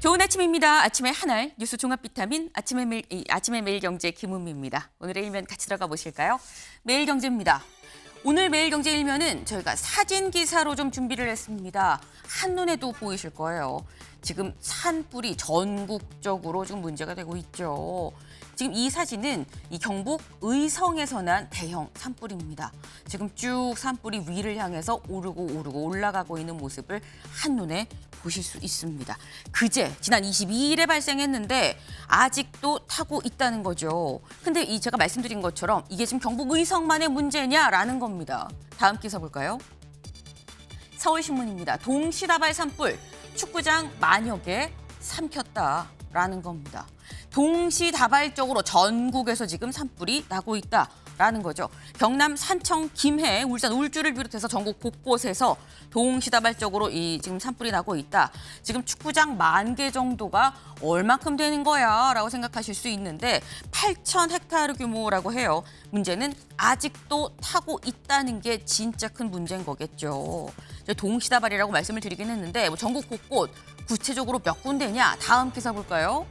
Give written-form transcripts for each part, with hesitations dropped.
좋은 아침입니다. 아침의 하나의 뉴스 종합 비타민 아침의 매일경제 김은미입니다. 오늘의 일면 같이 들어가 보실까요? 매일경제입니다. 오늘 매일경제 일면은 저희가 사진 기사로 좀 준비를 했습니다. 한눈에도 보이실 거예요. 지금 산불이 전국적으로 좀 문제가 되고 있죠. 지금 이 사진은 이 경북 의성에서 난 대형 산불입니다. 지금 쭉 산불이 위를 향해서 오르고 올라가고 있는 모습을 한눈에 보실 수 있습니다. 그제 지난 22일에 발생했는데 아직도 타고 있다는 거죠. 근데 제가 말씀드린 것처럼 이게 지금 경북 의성만의 문제냐라는 겁니다. 다음 기사 볼까요? 서울신문입니다. 동시다발 산불, 축구장 만여 개 삼켰다라는 겁니다. 동시다발적으로 전국에서 지금 산불이 나고 있다라는 거죠. 경남 산청, 김해, 울산, 울주를 비롯해서 전국 곳곳에서 동시다발적으로 지금 산불이 나고 있다. 지금 축구장 10,000개 정도가 얼마큼 되는 거야? 라고 생각하실 수 있는데 8,000헥타르 규모라고 해요. 문제는 아직도 타고 있다는 게 진짜 큰 문제인 거겠죠. 동시다발이라고 말씀을 드리긴 했는데 전국 곳곳 구체적으로 몇 군데냐? 다음 기사 볼까요?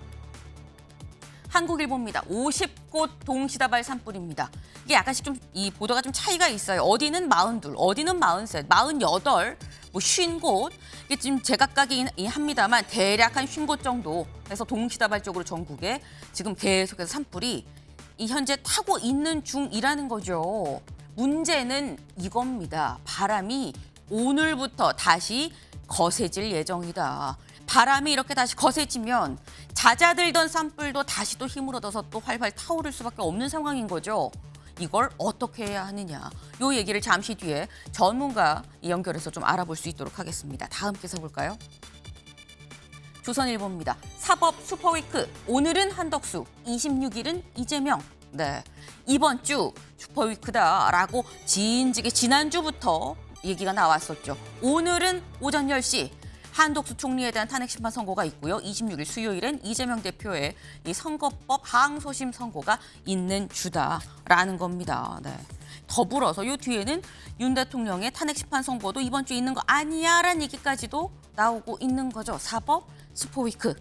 한국일보입니다. 50곳 동시다발 산불입니다. 이게 약간씩 좀 이 보도가 좀 차이가 있어요. 어디는 42, 어디는 43, 48, 50곳. 이게 지금 제각각이 합니다만 대략 한 50곳 정도 해서 동시다발적으로 전국에 지금 계속해서 산불이 현재 타고 있는 중이라는 거죠. 문제는 이겁니다. 바람이 오늘부터 다시 거세질 예정이다. 바람이 이렇게 다시 거세지면 잦아들던 산불도 다시 또 힘을 얻어서 또 활활 타오를 수밖에 없는 상황인 거죠. 이걸 어떻게 해야 하느냐. 이 얘기를 잠시 뒤에 전문가 연결해서 좀 알아볼 수 있도록 하겠습니다. 다음 기사 볼까요? 조선일보입니다. 사법 슈퍼위크. 오늘은 한덕수, 26일은 이재명. 네, 이번 주 슈퍼위크다라고 진즉에 지난주부터 얘기가 나왔었죠. 오늘은 오전 10시. 한덕수 총리에 대한 탄핵 심판 선고가 있고요. 26일 수요일엔 이재명 대표의 이 선거법 항소심 선고가 있는 주다라는 겁니다. 네. 더불어서 이 뒤에는 윤 대통령의 탄핵 심판 선고도 이번 주에 있는 거 아니야라는 얘기까지도 나오고 있는 거죠. 사법 슈퍼위크.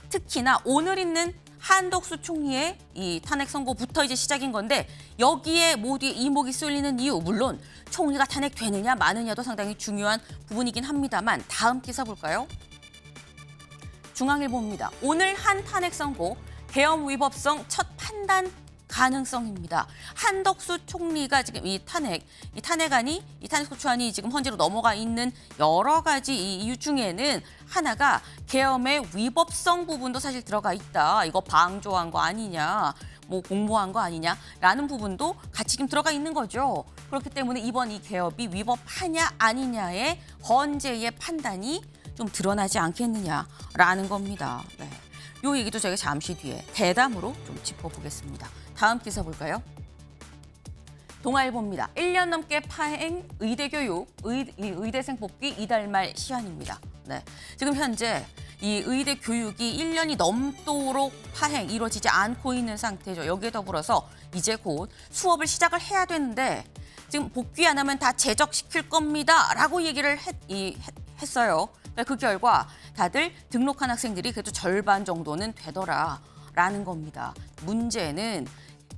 특히나 오늘 있는 한덕수 총리의 이 탄핵 선고부터 이제 시작인 건데 여기에 모두의 이목이 쏠리는 이유, 물론 총리가 탄핵되느냐 마느냐도 상당히 중요한 부분이긴 합니다만 다음 기사 볼까요? 중앙일보입니다. 오늘 한 탄핵 선고, 계엄 위법성 첫 판단 가능성입니다. 한덕수 총리가 지금 이 탄핵안이 이 탄핵소추안이 지금 헌재로 넘어가 있는 여러 가지 이유 중에는 하나가 계엄의 위법성 부분도 사실 들어가 있다. 이거 방조한 거 아니냐, 공모한 거 아니냐라는 부분도 같이 지금 들어가 있는 거죠. 그렇기 때문에 이번 이 계엄이 위법하냐 아니냐의 헌재의 판단이 좀 드러나지 않겠느냐라는 겁니다. 네. 이 얘기도 저희가 잠시 뒤에 대담으로 좀 짚어보겠습니다. 다음 기사 볼까요? 동아일보입니다. 1년 넘게 파행 의대 교육, 의대생 뽑기 이달 말 시한입니다. 네, 지금 현재 이 의대 교육이 1년이 넘도록 파행 이루어지지 않고 있는 상태죠. 여기에 더불어서 이제 곧 수업을 시작을 해야 되는데 지금 복귀 안 하면 다 제적시킬 겁니다라고 얘기를 했어요. 그 결과 다들 등록한 학생들이 그래도 절반 정도는 되더라라는 겁니다. 문제는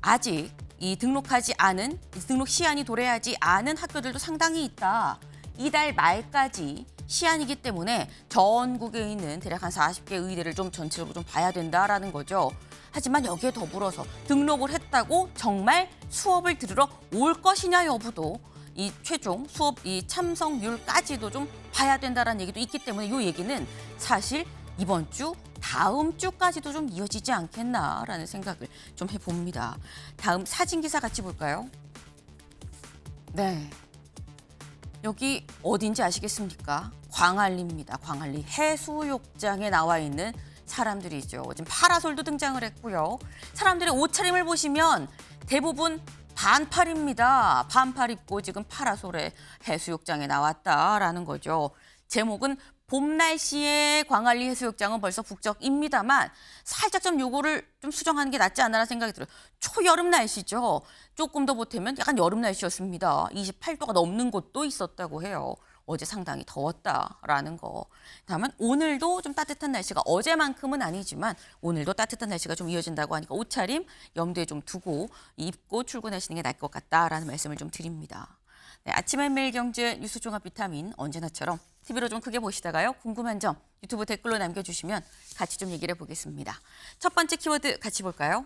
아직 이 등록하지 않은, 등록 시한이 도래하지 않은 학교들도 상당히 있다. 이달 말까지 시한이기 때문에 전국에 있는 대략 한 40개 의대를 좀 전체적으로 좀 봐야 된다라는 거죠. 하지만 여기에 더불어서 등록을 했다고 정말 수업을 들으러 올 것이냐 여부도 이 최종 수업 이 참석률까지도 좀 봐야 된다라는 얘기도 있기 때문에 이 얘기는 사실 이번 주 다음 주까지도 좀 이어지지 않겠나라는 생각을 좀 해봅니다. 다음 사진 기사 같이 볼까요? 네, 여기 어딘지 아시겠습니까? 광안리입니다. 광안리 해수욕장에 나와 있는 사람들이죠. 지금 파라솔도 등장을 했고요. 사람들의 옷차림을 보시면 대부분 반팔입니다. 반팔 입고 지금 파라솔에 해수욕장에 나왔다라는 거죠. 제목은 봄 날씨에 광안리 해수욕장은 벌써 북적입니다만 살짝 좀 요거를 좀 수정하는 게 낫지 않나라는 생각이 들어요. 초여름 날씨죠. 조금 더 보태면 약간 여름 날씨였습니다. 28도가 넘는 곳도 있었다고 해요. 어제 상당히 더웠다라는 거. 다만 오늘도 좀 따뜻한 날씨가 어제만큼은 아니지만 오늘도 따뜻한 날씨가 좀 이어진다고 하니까 옷차림 염두에 좀 두고 입고 출근하시는 게 나을 것 같다라는 말씀을 좀 드립니다. 네, 아침의 매일경제 뉴스 종합 비타민 언제나처럼 TV로 좀 크게 보시다가요. 궁금한 점 유튜브 댓글로 남겨주시면 같이 좀 얘기를 해보겠습니다. 첫 번째 키워드 같이 볼까요?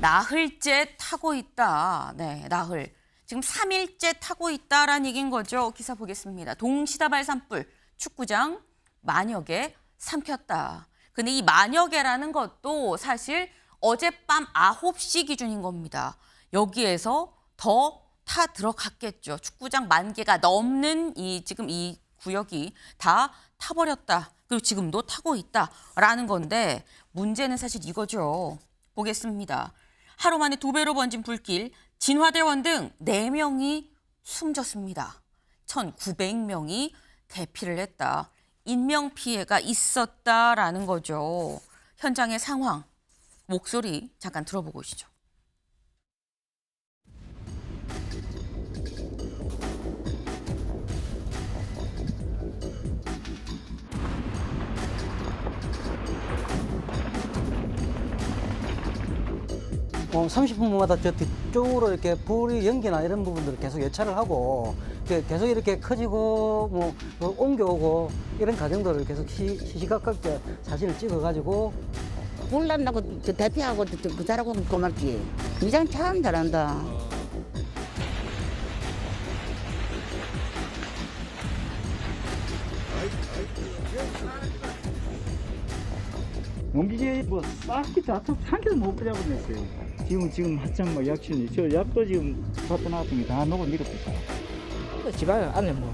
나흘째 타고 있다. 네, 나흘. 지금 3일째 타고 있다라는 얘기인 거죠. 기사 보겠습니다. 동시다발 산불, 축구장 만여 개 삼켰다. 근데 이 만여 개라는 것도 사실 어젯밤 9시 기준인 겁니다. 여기에서 더 타 들어갔겠죠. 축구장 10,000개가 넘는 지금 이 구역이 다 타버렸다. 그리고 지금도 타고 있다라는 건데 문제는 사실 이거죠. 보겠습니다. 하루 만에 2배로 번진 불길, 진화대원 등 4명이 숨졌습니다. 1,900명이 대피를 했다. 인명피해가 있었다라는 거죠. 현장의 상황, 목소리 잠깐 들어보고 오시죠. 어, 30분마다 저 뒤쪽으로 이렇게 불이 연기나 이런 부분들을 계속 예찰을 하고 계속 이렇게 커지고 옮겨오고 이런 과정들을 계속 시시각각에 사진을 찍어가지고 불난다고 대피하고 그 잘하고 고맙지. 이장 참 잘한다. 옮기기 뭐 싹이 다 한 개도 못 잡아냈어요. 지금 한창 뭐 약치니 저 약도 지금 갖다 놨던 게 다 녹아 내렸다. 집안 안에 뭐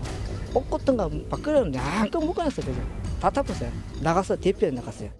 옷 같은 거 밖으로는 양껏 묶어놨어 그죠. 다 타봤어요. 나가서 대피해 나갔어요.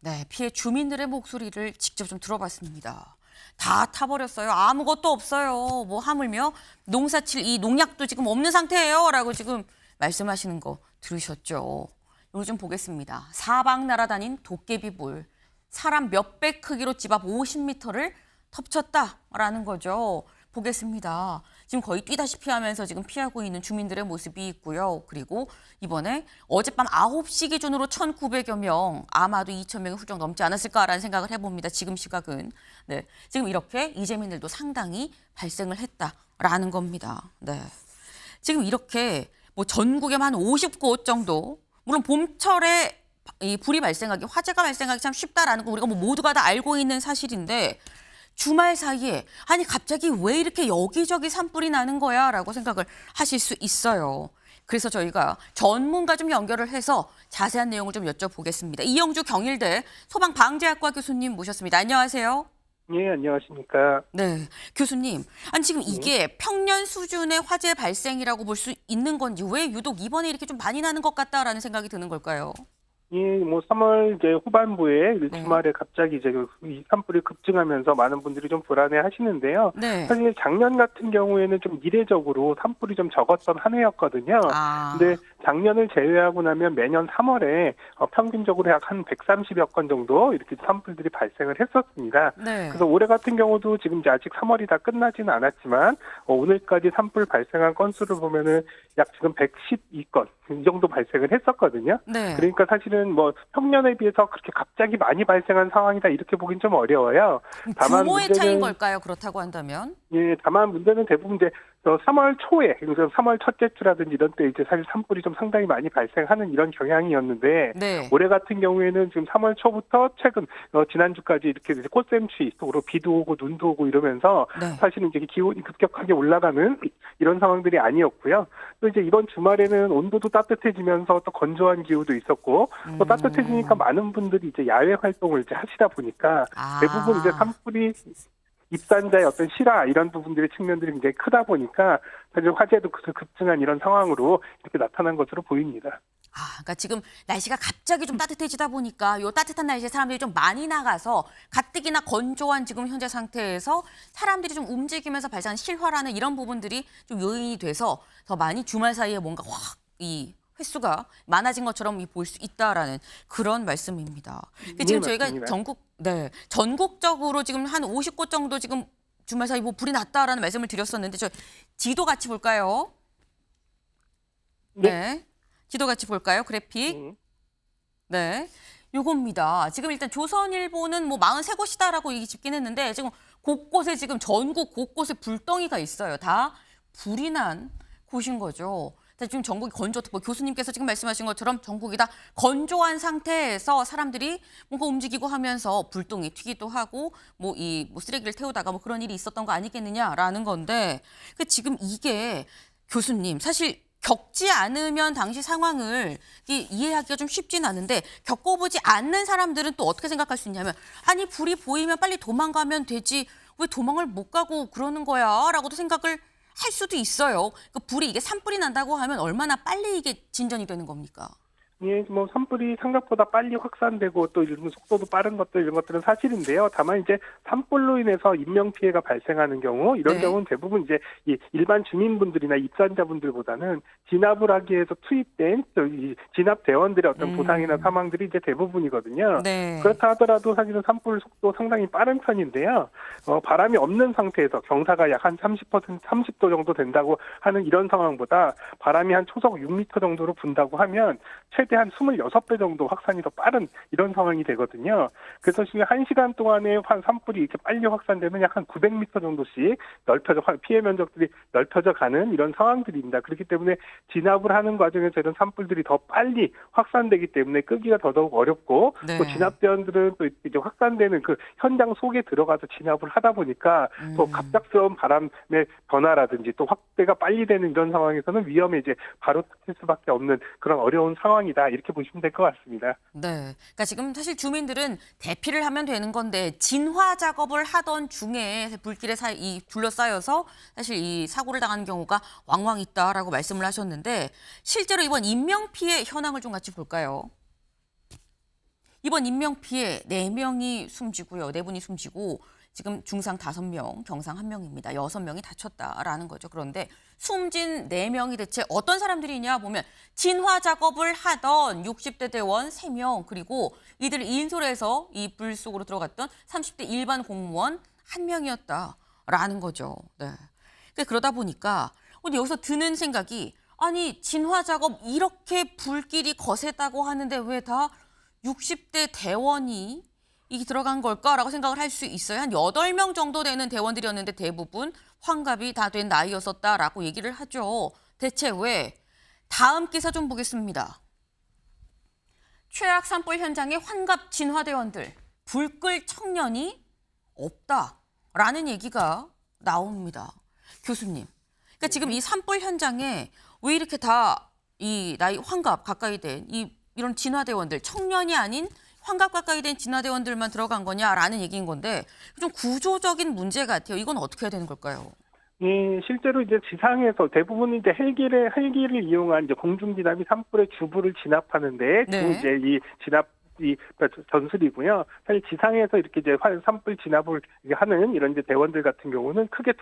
네, 피해 주민들의 목소리를 직접 좀 들어봤습니다. 다 타버렸어요. 아무것도 없어요. 뭐 하물며 농사칠 이 농약도 지금 없는 상태예요. 라고 지금 말씀하시는 거 들으셨죠? 여기 좀 보겠습니다. 사방 날아다닌 도깨비불. 사람 몇 배 크기로 집 앞 50m를 덮쳤다라는 거죠. 보겠습니다. 지금 거의 뛰다시피 하면서 지금 피하고 있는 주민들의 모습이 있고요. 그리고 이번에 어젯밤 9시 기준으로 1,900여 명, 아마도 2,000명이 훌쩍 넘지 않았을까라는 생각을 해봅니다. 지금 시각은. 네, 지금 이렇게 이재민들도 상당히 발생을 했다라는 겁니다. 네, 지금 이렇게 뭐 전국에 한 50곳 정도, 물론 봄철에 이 불이 발생하기, 화재가 발생하기 참 쉽다라는 거 우리가 뭐 모두가 다 알고 있는 사실인데 주말 사이에 아니 갑자기 왜 이렇게 여기저기 산불이 나는 거야 라고 생각을 하실 수 있어요. 그래서 저희가 전문가 좀 연결을 해서 자세한 내용을 좀 여쭤보겠습니다. 이영주 경일대 소방방재학과 교수님 모셨습니다. 안녕하세요. 예, 안녕하십니까. 네, 교수님. 아니 지금 이게 평년 수준의 화재 발생이라고 볼 수 있는 건지 왜 유독 이번에 이렇게 좀 많이 나는 것 같다라는 생각이 드는 걸까요? 예, 뭐 3월 이제 후반부에 주말에 갑자기 이제 이 산불이 급증하면서 많은 분들이 좀 불안해 하시는데요. 네. 사실 작년 같은 경우에는 좀 이례적으로 산불이 좀 적었던 한 해였거든요. 근데 작년을 제외하고 나면 매년 3월에 평균적으로 약 한 130여 건 정도 이렇게 산불들이 발생을 했었습니다. 네. 그래서 올해 같은 경우도 지금 이제 아직 3월이 다 끝나지는 않았지만 오늘까지 산불 발생한 건수를 보면은 약 지금 112건 이 정도 발생을 했었거든요. 네. 그러니까 사실은 뭐 평년에 비해서 그렇게 갑자기 많이 발생한 상황이다 이렇게 보긴 좀 어려워요. 다만 규모의 차이인 걸까요? 그렇다고 한다면? 예, 다만 문제는 대부분 이제 3월 초에, 그래서 3월 첫째 주라든지 이런 때 이제 사실 산불이 좀 상당히 많이 발생하는 이런 경향이었는데 네. 올해 같은 경우에는 지금 3월 초부터 최근 지난주까지 이렇게 이제 꽃샘추위 속으로 비도 오고 눈도 오고 이러면서 네. 사실은 이제 기온이 급격하게 올라가는 이런 상황들이 아니었고요. 또 이제 이번 주말에는 온도도 따뜻해지면서 또 건조한 기후도 있었고 또 따뜻해지니까 많은 분들이 이제 야외 활동을 이제 하시다 보니까 대부분 이제 산불이 입산자의 어떤 실화 이런 부분들의 측면들이 굉장히 크다 보니까 사실 화재도 급증한 이런 상황으로 이렇게 나타난 것으로 보입니다. 그러니까 지금 날씨가 갑자기 좀 따뜻해지다 보니까 요 따뜻한 날씨에 사람들이 좀 많이 나가서 가뜩이나 건조한 지금 현재 상태에서 사람들이 좀 움직이면서 발생한 실화라는 이런 부분들이 좀 요인이 돼서 더 많이 주말 사이에 뭔가 확 이 횟수가 많아진 것처럼 볼 수 있다라는 그런 말씀입니다. 지금 저희가 맞습니다. 전국적으로 지금 한 50곳 정도 지금 주말 사이 뭐 불이 났다라는 말씀을 드렸었는데 저 지도 같이 볼까요? 네. 지도 같이 볼까요? 그래픽. 네. 요겁니다. 지금 일단 조선일보는 뭐 43곳이다라고 얘기 짓긴 했는데 지금 곳곳에 지금 전국 곳곳에 불덩이가 있어요. 다 불이 난 곳인 거죠. 지금 전국이 건조특보 교수님께서 지금 말씀하신 것처럼 전국이 다 건조한 상태에서 사람들이 뭔가 움직이고 하면서 불똥이 튀기도 하고 뭐 쓰레기를 태우다가 뭐 그런 일이 있었던 거 아니겠느냐라는 건데 지금 이게 교수님 사실 겪지 않으면 당시 상황을 이해하기가 좀 쉽진 않은데 겪어보지 않는 사람들은 또 어떻게 생각할 수 있냐면 아니 불이 보이면 빨리 도망가면 되지 왜 도망을 못 가고 그러는 거야 라고도 생각을 할 수도 있어요. 불이 이게 산불이 난다고 하면 얼마나 빨리 이게 진전이 되는 겁니까? 예, 뭐 산불이 생각보다 빨리 확산되고 또 이런 속도도 빠른 것들 이런 것들은 사실인데요. 다만 이제 산불로 인해서 인명 피해가 발생하는 경우 이런 네. 경우는 대부분 이제 이 일반 주민분들이나 입산자분들보다는 진압을 하기 위해서 투입된 이 진압 대원들의 어떤 부상이나 사망들이 이제 대부분이거든요. 네. 그렇다 하더라도 사실은 산불 속도 상당히 빠른 편인데요. 바람이 없는 상태에서 경사가 약 한 30도 정도 된다고 하는 이런 상황보다 바람이 한 초속 6m 정도로 분다고 하면 최대 한 26배 정도 확산이 더 빠른 이런 상황이 되거든요. 그래서 지금 1시간 동안에 산불이 이렇게 빨리 확산되면 약 한 900m 정도씩 피해 면적들이 넓혀져 가는 이런 상황들입니다. 그렇기 때문에 진압을 하는 과정에서 이런 산불들이 더 빨리 확산되기 때문에 끄기가 더더욱 어렵고 네. 또 진압대원들은 또 이제 확산되는 그 현장 속에 들어가서 진압을 하다 보니까 또 갑작스러운 바람의 변화라든지 또 확대가 빨리 되는 이런 상황에서는 위험에 이제 바로 터질 수밖에 없는 그런 어려운 상황이다. 이렇게 보시면 될 것 같습니다. 네. 그러니까 지금 사실 주민들은 대피를 하면 되는 건데 진화 작업을 하던 중에 불길에 둘러싸여서 사실 이 사고를 당하는 경우가 왕왕 있다라고 말씀을 하셨는데 실제로 이번 인명 피해 현황을 좀 같이 볼까요? 이번 인명 피해 4명이 숨지고요. 4분이 숨지고 지금 중상 5명, 경상 1명입니다. 6명이 다쳤다라는 거죠. 그런데 숨진 4명이 대체 어떤 사람들이냐 보면 진화 작업을 하던 60대 대원 3명 그리고 이들 인솔해서 이 불 속으로 들어갔던 30대 일반 공무원 1명이었다라는 거죠. 네. 그러다 보니까 여기서 드는 생각이 아니 진화 작업 이렇게 불길이 거셌다고 하는데 왜 다 60대 대원이 이게 들어간 걸까라고 생각을 할 수 있어요. 한 8명 정도 되는 대원들이었는데 대부분 환갑이 다 된 나이였었다라고 얘기를 하죠. 대체 왜? 다음 기사 좀 보겠습니다. 최악 산불 현장의 환갑 진화대원들, 불끌 청년이 없다라는 얘기가 나옵니다. 교수님, 그러니까 지금 이 산불 현장에 왜 이렇게 다 이 나이 환갑 가까이 된 이런 진화대원들, 청년이 아닌 환갑 가까이 된 진화대원들만 들어간 거냐라는 얘기인 건데 좀 구조적인 문제 같아요. 이건 어떻게 해야 되는 걸까요? 예, 실제로 이제 지상에서 대부분 이제 헬기를 이용한 이제 공중 진압이 산불의 주부를 진압하는데 주 네. 이제 이 진압 전술이고요. 사실 지상에서 이렇게 이제 산불 진압을 하는 이런 이제 대원들 같은 경우는 크게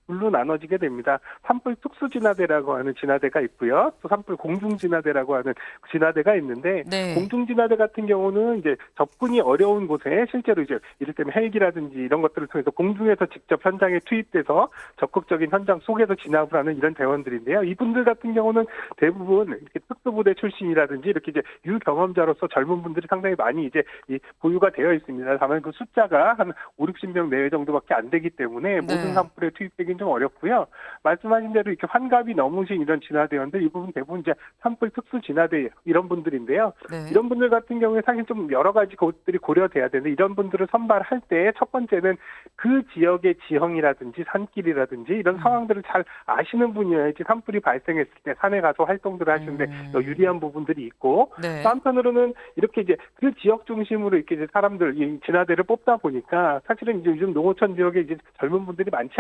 둘로 나눠지게 됩니다. 산불 특수 진화대라고 하는 진화대가 있고요. 또 산불 공중 진화대라고 하는 진화대가 있는데 네. 공중 진화대 같은 경우는 이제 접근이 어려운 곳에 실제로 이제 이를테면 헬기라든지 이런 것들을 통해서 공중에서 직접 현장에 투입돼서 적극적인 현장 속에서 진압을 하는 이런 대원들인데요. 이분들 같은 경우는 대부분 이렇게 특수부대 출신이라든지 이렇게 이제 유경험자로서 젊은 분들이 상당히 많이 이제 보유가 되어 있습니다. 다만 그 숫자가 한 5, 60명 내외 정도밖에 안 되기 때문에 모든 산불에 투입되기는 좀 어렵고요. 말씀하신 대로 이렇게 환갑이 넘으신 이런 진화대원들 이 부분 대부분 이제 산불 특수 진화대 이런 분들인데요. 네. 이런 분들 같은 경우에 사실 좀 여러 가지 것들이 고려돼야 되는데 이런 분들을 선발할 때 첫 번째는 그 지역의 지형이라든지 산길이라든지 이런 상황들을 잘 아시는 분이어야지 산불이 발생했을 때 산에 가서 활동들을 하시는데 더 유리한 부분들이 있고 네. 또 한편으로는 이렇게 이제 그 지역 중심으로 이렇게 이제 사람들 이 진화대를 뽑다 보니까 사실은 이제 요즘 농어촌 지역에 이제 젊은 분들이 많지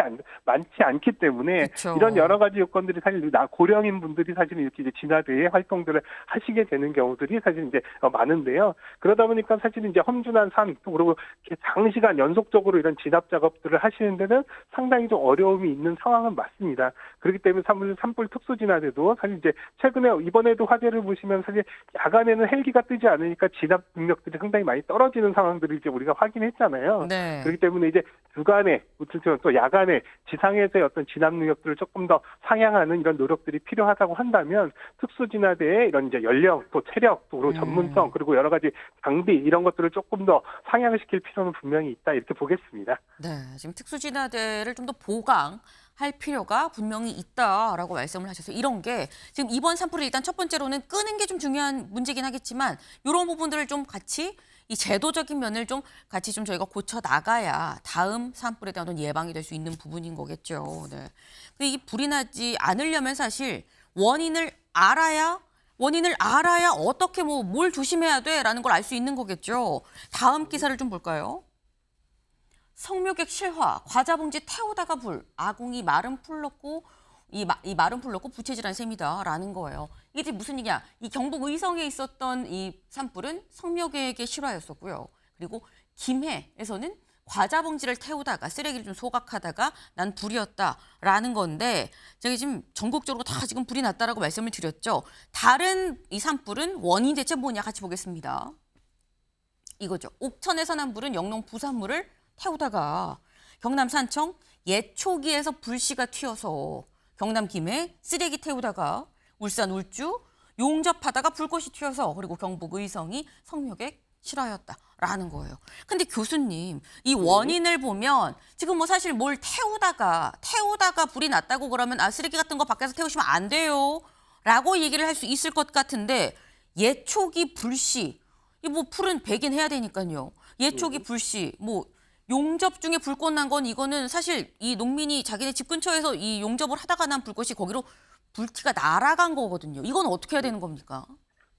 않기 때문에 그쵸. 이런 여러 가지 요건들이 사실 고령인 분들이 사실 이렇게 이제 진화대의 활동들을 하시게 되는 경우들이 사실 이제 많은데요. 그러다 보니까 사실 이제 험준한 산 또 그리고 이렇게 장시간 연속적으로 이런 진압 작업들을 하시는 데는 상당히 좀 어려움이 있는 상황은 맞습니다. 그렇기 때문에 산불 특수 진화대도 사실 이제 최근에 이번에도 화재를 보시면 사실 야간에는 헬기가 뜨지 않으니까 진압 능력들이 상당히 많이 떨어지는 상황들을 이제 우리가 확인했잖아요. 네. 그렇기 때문에 이제 주간에 또 야간에 지상에서의 어떤 진압 능력들을 조금 더 상향하는 이런 노력들이 필요하다고 한다면 특수진화대의 이런 이제 연령 또 체력 또 그리고 전문성 그리고 여러 가지 장비 이런 것들을 조금 더 상향시킬 필요는 분명히 있다 이렇게 보겠습니다. 네, 지금 특수진화대를 좀 더 보강할 필요가 분명히 있다라고 말씀을 하셔서 이런 게 지금 이번 산불을 일단 첫 번째로는 끄는 게 좀 중요한 문제긴 하겠지만 이런 부분들을 좀 같이 이 제도적인 면을 좀 같이 좀 저희가 고쳐 나가야 다음 산불에 대한 어떤 예방이 될 수 있는 부분인 거겠죠. 네. 근데 이 불이 나지 않으려면 사실 원인을 알아야 어떻게 뭘 조심해야 돼라는 걸 알 수 있는 거겠죠. 다음 기사를 좀 볼까요? 성묘객 실화, 과자 봉지 태우다가 불, 아궁이 마른 풀 넣고 이 마른 풀 넣고 부채질한 셈이다라는 거예요. 이게 지금 무슨 얘기냐? 이 경북 의성에 있었던 이 산불은 성묘객의 실화였었고요. 그리고 김해에서는 과자 봉지를 태우다가 쓰레기를 좀 소각하다가 난 불이었다라는 건데 제가 지금 전국적으로 다 지금 불이 났다라고 말씀을 드렸죠. 다른 이 산불은 원인 대체 뭐냐 같이 보겠습니다. 이거죠. 옥천에서 난 불은 영농 부산물을 태우다가 경남 산청 예초기에서 불씨가 튀어서 경남 김해 쓰레기 태우다가 울산 울주 용접하다가 불꽃이 튀어서 그리고 경북 의성이 성묘객 실화였다라는 거예요. 근데 교수님 이 원인을 보면 지금 뭐 사실 뭘 태우다가 불이 났다고 그러면 쓰레기 같은 거 밖에서 태우시면 안 돼요 라고 얘기를 할 수 있을 것 같은데 예초기 불씨 이 뭐 풀은 배긴 해야 되니까요. 예초기 불씨 뭐 용접 중에 불꽃 난 건 이거는 사실 이 농민이 자기네 집 근처에서 이 용접을 하다가 난 불꽃이 거기로 불티가 날아간 거거든요. 이건 어떻게 해야 되는 겁니까?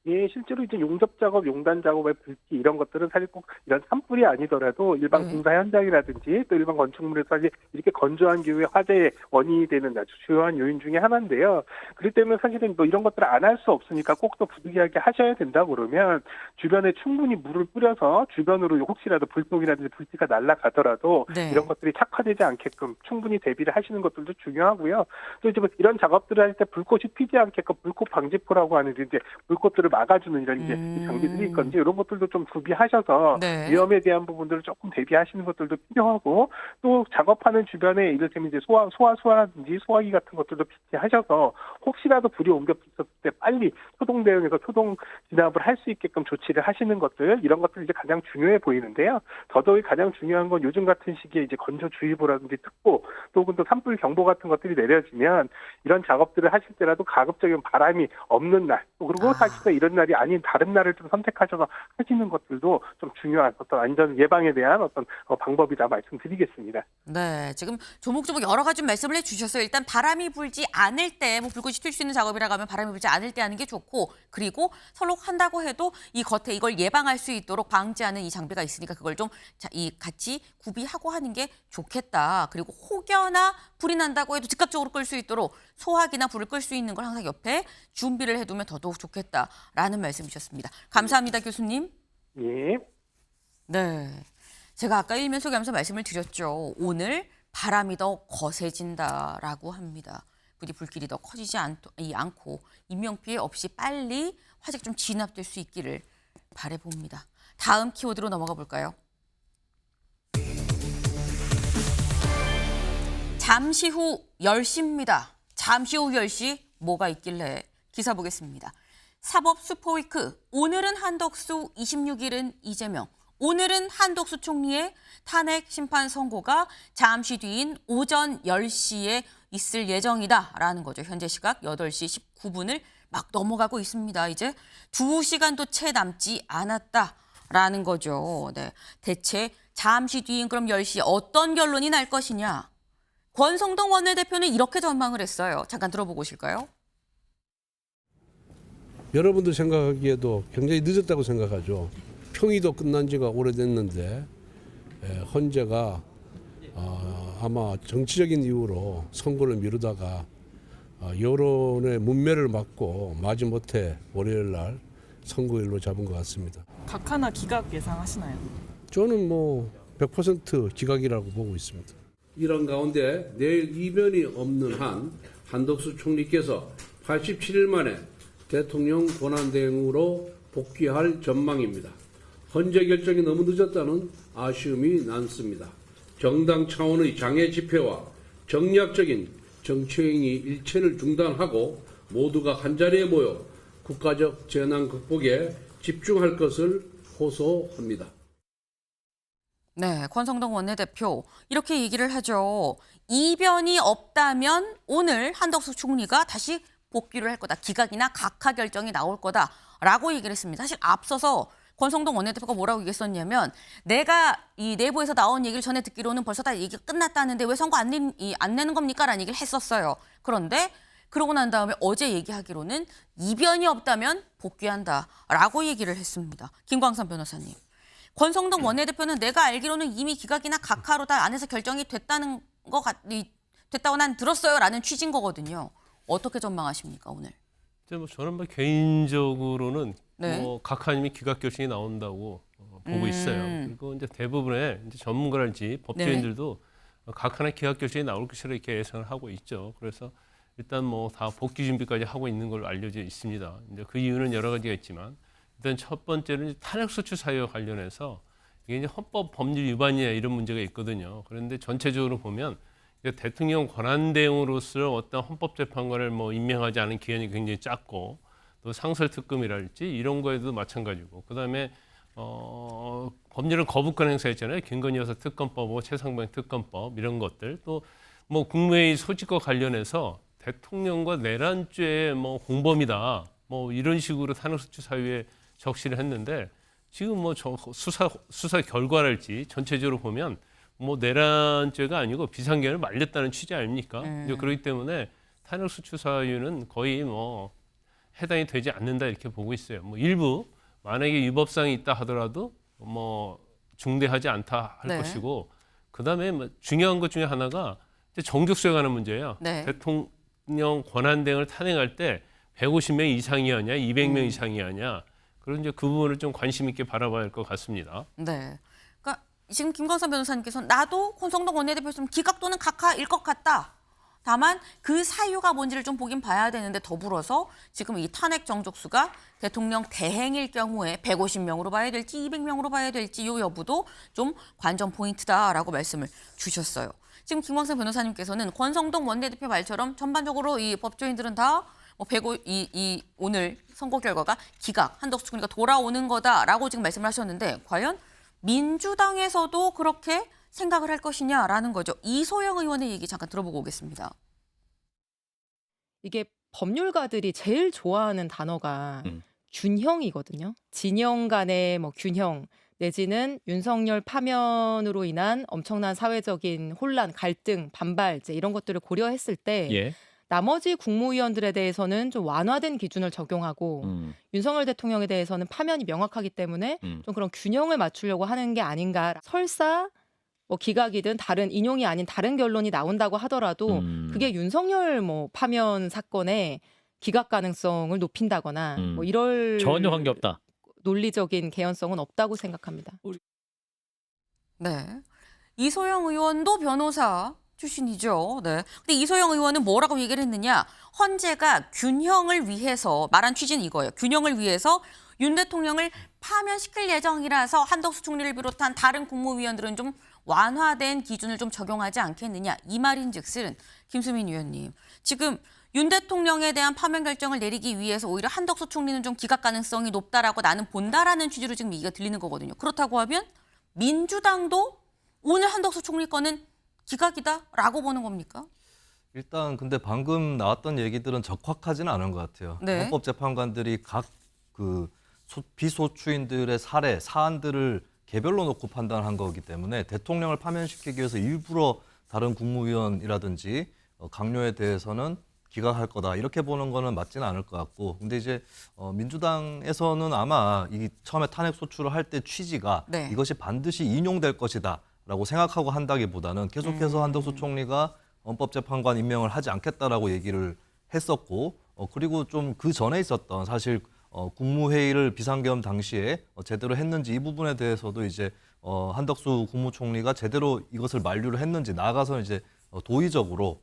예, 실제로 이제 용접 작업, 용단 작업의 불기 이런 것들은 사실 꼭 이런 산불이 아니더라도 일반 공사 현장이라든지 또 일반 건축물에서 사실 이렇게 건조한 기후에 화재의 원인이 되는 아주 주요한 요인 중에 하나인데요. 그렇기 때문에 사실은 뭐 이런 것들을 안 할 수 없으니까 꼭 또 부득이하게 하셔야 된다 그러면 주변에 충분히 물을 뿌려서 주변으로 혹시라도 불똥이라든지 불티가 날아가더라도 네. 이런 것들이 착화되지 않게끔 충분히 대비를 하시는 것들도 중요하고요. 또 이제 뭐 이런 작업들을 할 때 불꽃이 피지 않게끔 불꽃 방지포라고 하는 이제 불꽃들을 막아주는 이런 이제 장비들이 있건지 이런 것들도 좀 구비하셔서 네. 위험에 대한 부분들을 조금 대비하시는 것들도 필요하고 또 작업하는 주변에 이를테면 이제 소화라든지 소화기 같은 것들도 비치하셔서 혹시라도 불이 옮겨졌을 때 빨리 초동 대응해서 초동 진압을 할 수 있게끔 조치를 하시는 것들 이런 것들이 이제 가장 중요해 보이는데요. 더더욱 가장 중요한 건 요즘 같은 시기에 이제 건조주의보라든지 특보 또는 또 산불 경보 같은 것들이 내려지면 이런 작업들을 하실 때라도 가급적이면 바람이 없는 날 그리고 사실은 이런 날이 아닌 다른 날을 좀 선택하셔서 하시는 것들도 좀 중요한 어떤 안전 예방에 대한 어떤 방법이다 말씀드리겠습니다. 네, 지금 조목조목 여러 가지 말씀을 해주셨어요. 일단 바람이 불지 않을 때, 뭐 불꽃이 튈 수 있는 작업이라고 하면 바람이 불지 않을 때 하는 게 좋고, 그리고 설록한다고 해도 이 겉에 이걸 예방할 수 있도록 방지하는 이 장비가 있으니까 그걸 좀 같이 구비하고 하는 게 좋겠다. 그리고 혹여나 불이 난다고 해도 즉각적으로 끌 수 있도록 소화기나 불을 끌 수 있는 걸 항상 옆에 준비를 해두면 더더욱 좋겠다라는 말씀이셨습니다. 감사합니다, 교수님. 예. 네. 제가 아까 일면 소개하면서 말씀을 드렸죠. 오늘 바람이 더 거세진다라고 합니다. 부디 불길이 더 커지지 않고 인명피해 없이 빨리 화재가 좀 진압될 수 있기를 바라봅니다. 다음 키워드로 넘어가 볼까요? 잠시 후 10시입니다. 잠시 후 10시 뭐가 있길래 기사 보겠습니다. 사법 슈퍼위크 오늘은 한덕수 26일은 이재명 오늘은 한덕수 총리의 탄핵 심판 선고가 잠시 뒤인 오전 10시에 있을 예정이다라는 거죠. 현재 시각 8시 19분을 막 넘어가고 있습니다. 이제 2시간도 채 남지 않았다라는 거죠. 네. 대체 잠시 뒤인 그럼 10시 어떤 결론이 날 것이냐. 권성동 원내대표는 이렇게 전망을 했어요. 잠깐 들어보고 오실까요? 여러분들 생각하기에도 굉장히 늦었다고 생각하죠. 평의도 끝난 지가 오래됐는데 헌재가 아마 정치적인 이유로 선고를 미루다가 여론의 문매를 맞고 마지못해 월요일 날 선고일로 잡은 것 같습니다. 각하나 기각 예상하시나요? 저는 뭐 100% 기각이라고 보고 있습니다. 이런 가운데 내일 이변이 없는 한 한덕수 총리께서 87일 만에 대통령 권한대행으로 복귀할 전망입니다. 헌재 결정이 너무 늦었다는 아쉬움이 남습니다. 정당 차원의 장애 집회와 정략적인 정치행위 일체를 중단하고 모두가 한자리에 모여 국가적 재난 극복에 집중할 것을 호소합니다. 네, 권성동 원내대표 이렇게 얘기를 하죠. 이변이 없다면 오늘 한덕수 총리가 다시 복귀를 할 거다. 기각이나 각하 결정이 나올 거다라고 얘기를 했습니다. 사실 앞서서 권성동 원내대표가 뭐라고 얘기했었냐면 내가 이 내부에서 나온 얘기를 전에 듣기로는 벌써 다 얘기가 끝났다는데 왜 선거 안 내는 겁니까? 라는 얘기를 했었어요. 그런데 그러고 난 다음에 어제 얘기하기로는 이변이 없다면 복귀한다라고 얘기를 했습니다. 김광선 변호사님. 권성동 원내대표는 내가 알기로는 이미 기각이나 각하로 다 안에서 결정이 됐다고 난 들었어요라는 취지인 거거든요. 어떻게 전망하십니까 오늘? 저는 개인적으로는 네. 각하님이 기각 결정이 나온다고 보고 있어요. 그리고 이제 대부분의 전문가랄지 법조인들도 각하나 기각 결정이 나올 것이라 이렇게 예상을 하고 있죠. 그래서 일단 다 복귀 준비까지 하고 있는 걸로 알려져 있습니다. 이제 그 이유는 여러 가지가 있지만 일단 첫 번째는 탄핵소추 사유와 관련해서 이게 이제 헌법 법률 위반이냐 이런 문제가 있거든요. 그런데 전체적으로 보면 대통령 권한대행으로서 어떤 헌법재판관을 임명하지 않은 기한이 굉장히 작고 또 상설특검이랄지 이런 거에도 마찬가지고 그다음에 법률은 거부권 행사했잖아요. 김건희 여사 특검법, 최상병 특검법 이런 것들 또 국무회의 소집과 관련해서 대통령과 내란죄의 공범이다 이런 식으로 탄핵소추 사유에 적시를 했는데 지금 수사 결과랄지 전체적으로 보면 내란죄가 아니고 비상계를 말렸다는 취지 아닙니까? 이제 그렇기 때문에 탄핵소추 사유는 거의 해당이 되지 않는다 이렇게 보고 있어요. 일부 만약에 위법사항이 있다 하더라도 중대하지 않다 할 네. 것이고 그다음에 중요한 것 중에 하나가 정족수에 관한 문제예요. 네. 대통령 권한대행을 탄핵할 때 150명 이상이었냐, 200명 이상이었냐. 그런 이제 그 부분을 좀 관심 있게 바라봐야 할 것 같습니다. 네. 그러니까 지금 김광선 변호사님께서는 나도 권성동 원내대표 좀 기각 또는 각하일 것 같다. 다만 그 사유가 뭔지를 좀 보긴 봐야 되는데 더불어서 지금 이 탄핵 정족수가 대통령 대행일 경우에 150명으로 봐야 될지 200명으로 봐야 될지 이 여부도 좀 관전 포인트다라고 말씀을 주셨어요. 지금 김광선 변호사님께서는 권성동 원내대표 말처럼 전반적으로 이 법조인들은 다 오늘 선거 결과가 기각, 한덕수 총리가 돌아오는 거다라고 지금 말씀을 하셨는데 과연 민주당에서도 그렇게 생각을 할 것이냐라는 거죠. 이소영 의원의 얘기 잠깐 들어보고 오겠습니다. 이게 법률가들이 제일 좋아하는 단어가 균형이거든요. 진영 간의 균형 내지는 윤석열 파면으로 인한 엄청난 사회적인 혼란, 갈등, 반발 이제 이런 것들을 고려했을 때 나머지 국무위원들에 대해서는 좀 완화된 기준을 적용하고 윤석열 대통령에 대해서는 파면이 명확하기 때문에 좀 그런 균형을 맞추려고 하는 게 아닌가. 설사 기각이든 다른 인용이 아닌 다른 결론이 나온다고 하더라도 그게 윤석열 파면 사건의 기각 가능성을 높인다거나 이럴 전혀 관계없다. 논리적인 개연성은 없다고 생각합니다. 네. 이소영 의원도 변호사 출신이죠. 네. 근데 이소영 의원은 뭐라고 얘기를 했느냐? 헌재가 균형을 위해서 말한 취지는 이거예요. 균형을 위해서 윤 대통령을 파면시킬 예정이라서 한덕수 총리를 비롯한 다른 국무위원들은 좀 완화된 기준을 좀 적용하지 않겠느냐. 이 말인즉슨 김수민 의원님. 지금 윤 대통령에 대한 파면 결정을 내리기 위해서 오히려 한덕수 총리는 좀 기각 가능성이 높다라고 나는 본다라는 취지로 지금 얘기가 들리는 거거든요. 그렇다고 하면 민주당도 오늘 한덕수 총리 건은 기각이다라고 보는 겁니까? 일단 근데 방금 나왔던 얘기들은 적확하지는 않은 것 같아요. 네. 헌법재판관들이 각 비소추인들의 사안들을 개별로 놓고 판단한 거기 때문에 대통령을 파면시키기 위해서 일부러 다른 국무위원이라든지 강요에 대해서는 기각할 거다 이렇게 보는 거는 맞지는 않을 것 같고 근데 이제 민주당에서는 아마 이 처음에 탄핵 소추를 할 때 취지가 네. 이것이 반드시 인용될 것이다라고 생각하고 한다기보다는 계속해서 한덕수 총리가 헌법재판관 임명을 하지 않겠다라고 얘기를 했었고 그리고 좀 그 전에 있었던 사실 국무회의를 비상계엄 당시에 제대로 했는지 이 부분에 대해서도 이제 한덕수 국무총리가 제대로 이것을 만류를 했는지 나아가서 이제 도의적으로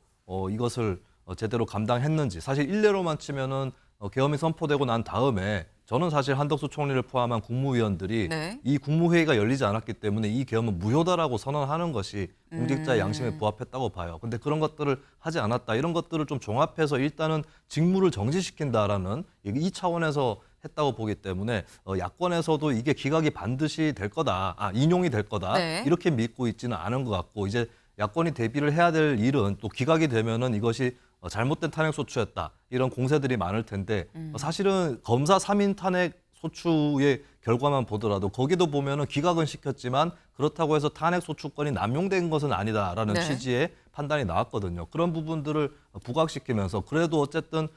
이것을 제대로 감당했는지 사실 일례로만 치면은 계엄이 선포되고 난 다음에 저는 사실 한덕수 총리를 포함한 국무위원들이 네. 이 국무회의가 열리지 않았기 때문에 이 계엄은 무효다라고 선언하는 것이 공직자의 양심에 부합했다고 봐요. 근데 그런 것들을 하지 않았다. 이런 것들을 좀 종합해서 일단은 직무를 정지시킨다라는 이 차원에서 했다고 보기 때문에 야권에서도 이게 기각이 반드시 될 거다, 인용이 될 거다 네. 이렇게 믿고 있지는 않은 것 같고 이제 야권이 대비를 해야 될 일은 또 기각이 되면은 이것이 잘못된 탄핵 소추였다 이런 공세들이 많을 텐데 사실은 검사 3인 탄핵 소추의 결과만 보더라도 거기도 보면은 기각은 시켰지만 그렇다고 해서 탄핵 소추권이 남용된 것은 아니다라는 네. 취지의 판단이 나왔거든요. 그런 부분들을 부각시키면서 그래도 어쨌든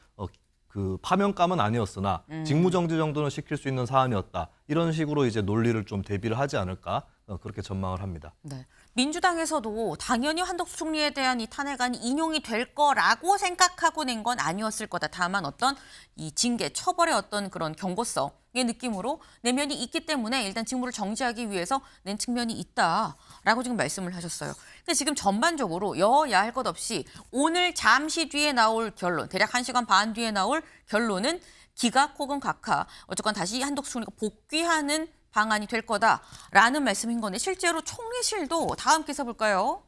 그 파면감은 아니었으나 직무정지 정도는 시킬 수 있는 사안이었다. 이런 식으로 이제 논리를 좀 대비를 하지 않을까 그렇게 전망을 합니다. 네. 민주당에서도 당연히 한덕수 총리에 대한 이 탄핵안이 인용이 될 거라고 생각하고 낸 건 아니었을 거다. 다만 어떤 이 징계, 처벌의 어떤 그런 경고성의 느낌으로 내면이 있기 때문에 일단 직무를 정지하기 위해서 낸 측면이 있다라고 지금 말씀을 하셨어요. 근데 지금 전반적으로 여야 할 것 없이 오늘 잠시 뒤에 나올 결론, 대략 1시간 반 뒤에 나올 결론은 기각 혹은 각하, 어쨌건 다시 한덕수 총리가 복귀하는 방안이 될 거다라는 말씀인 건데 실제로 총리실도 다 함께 써볼까요?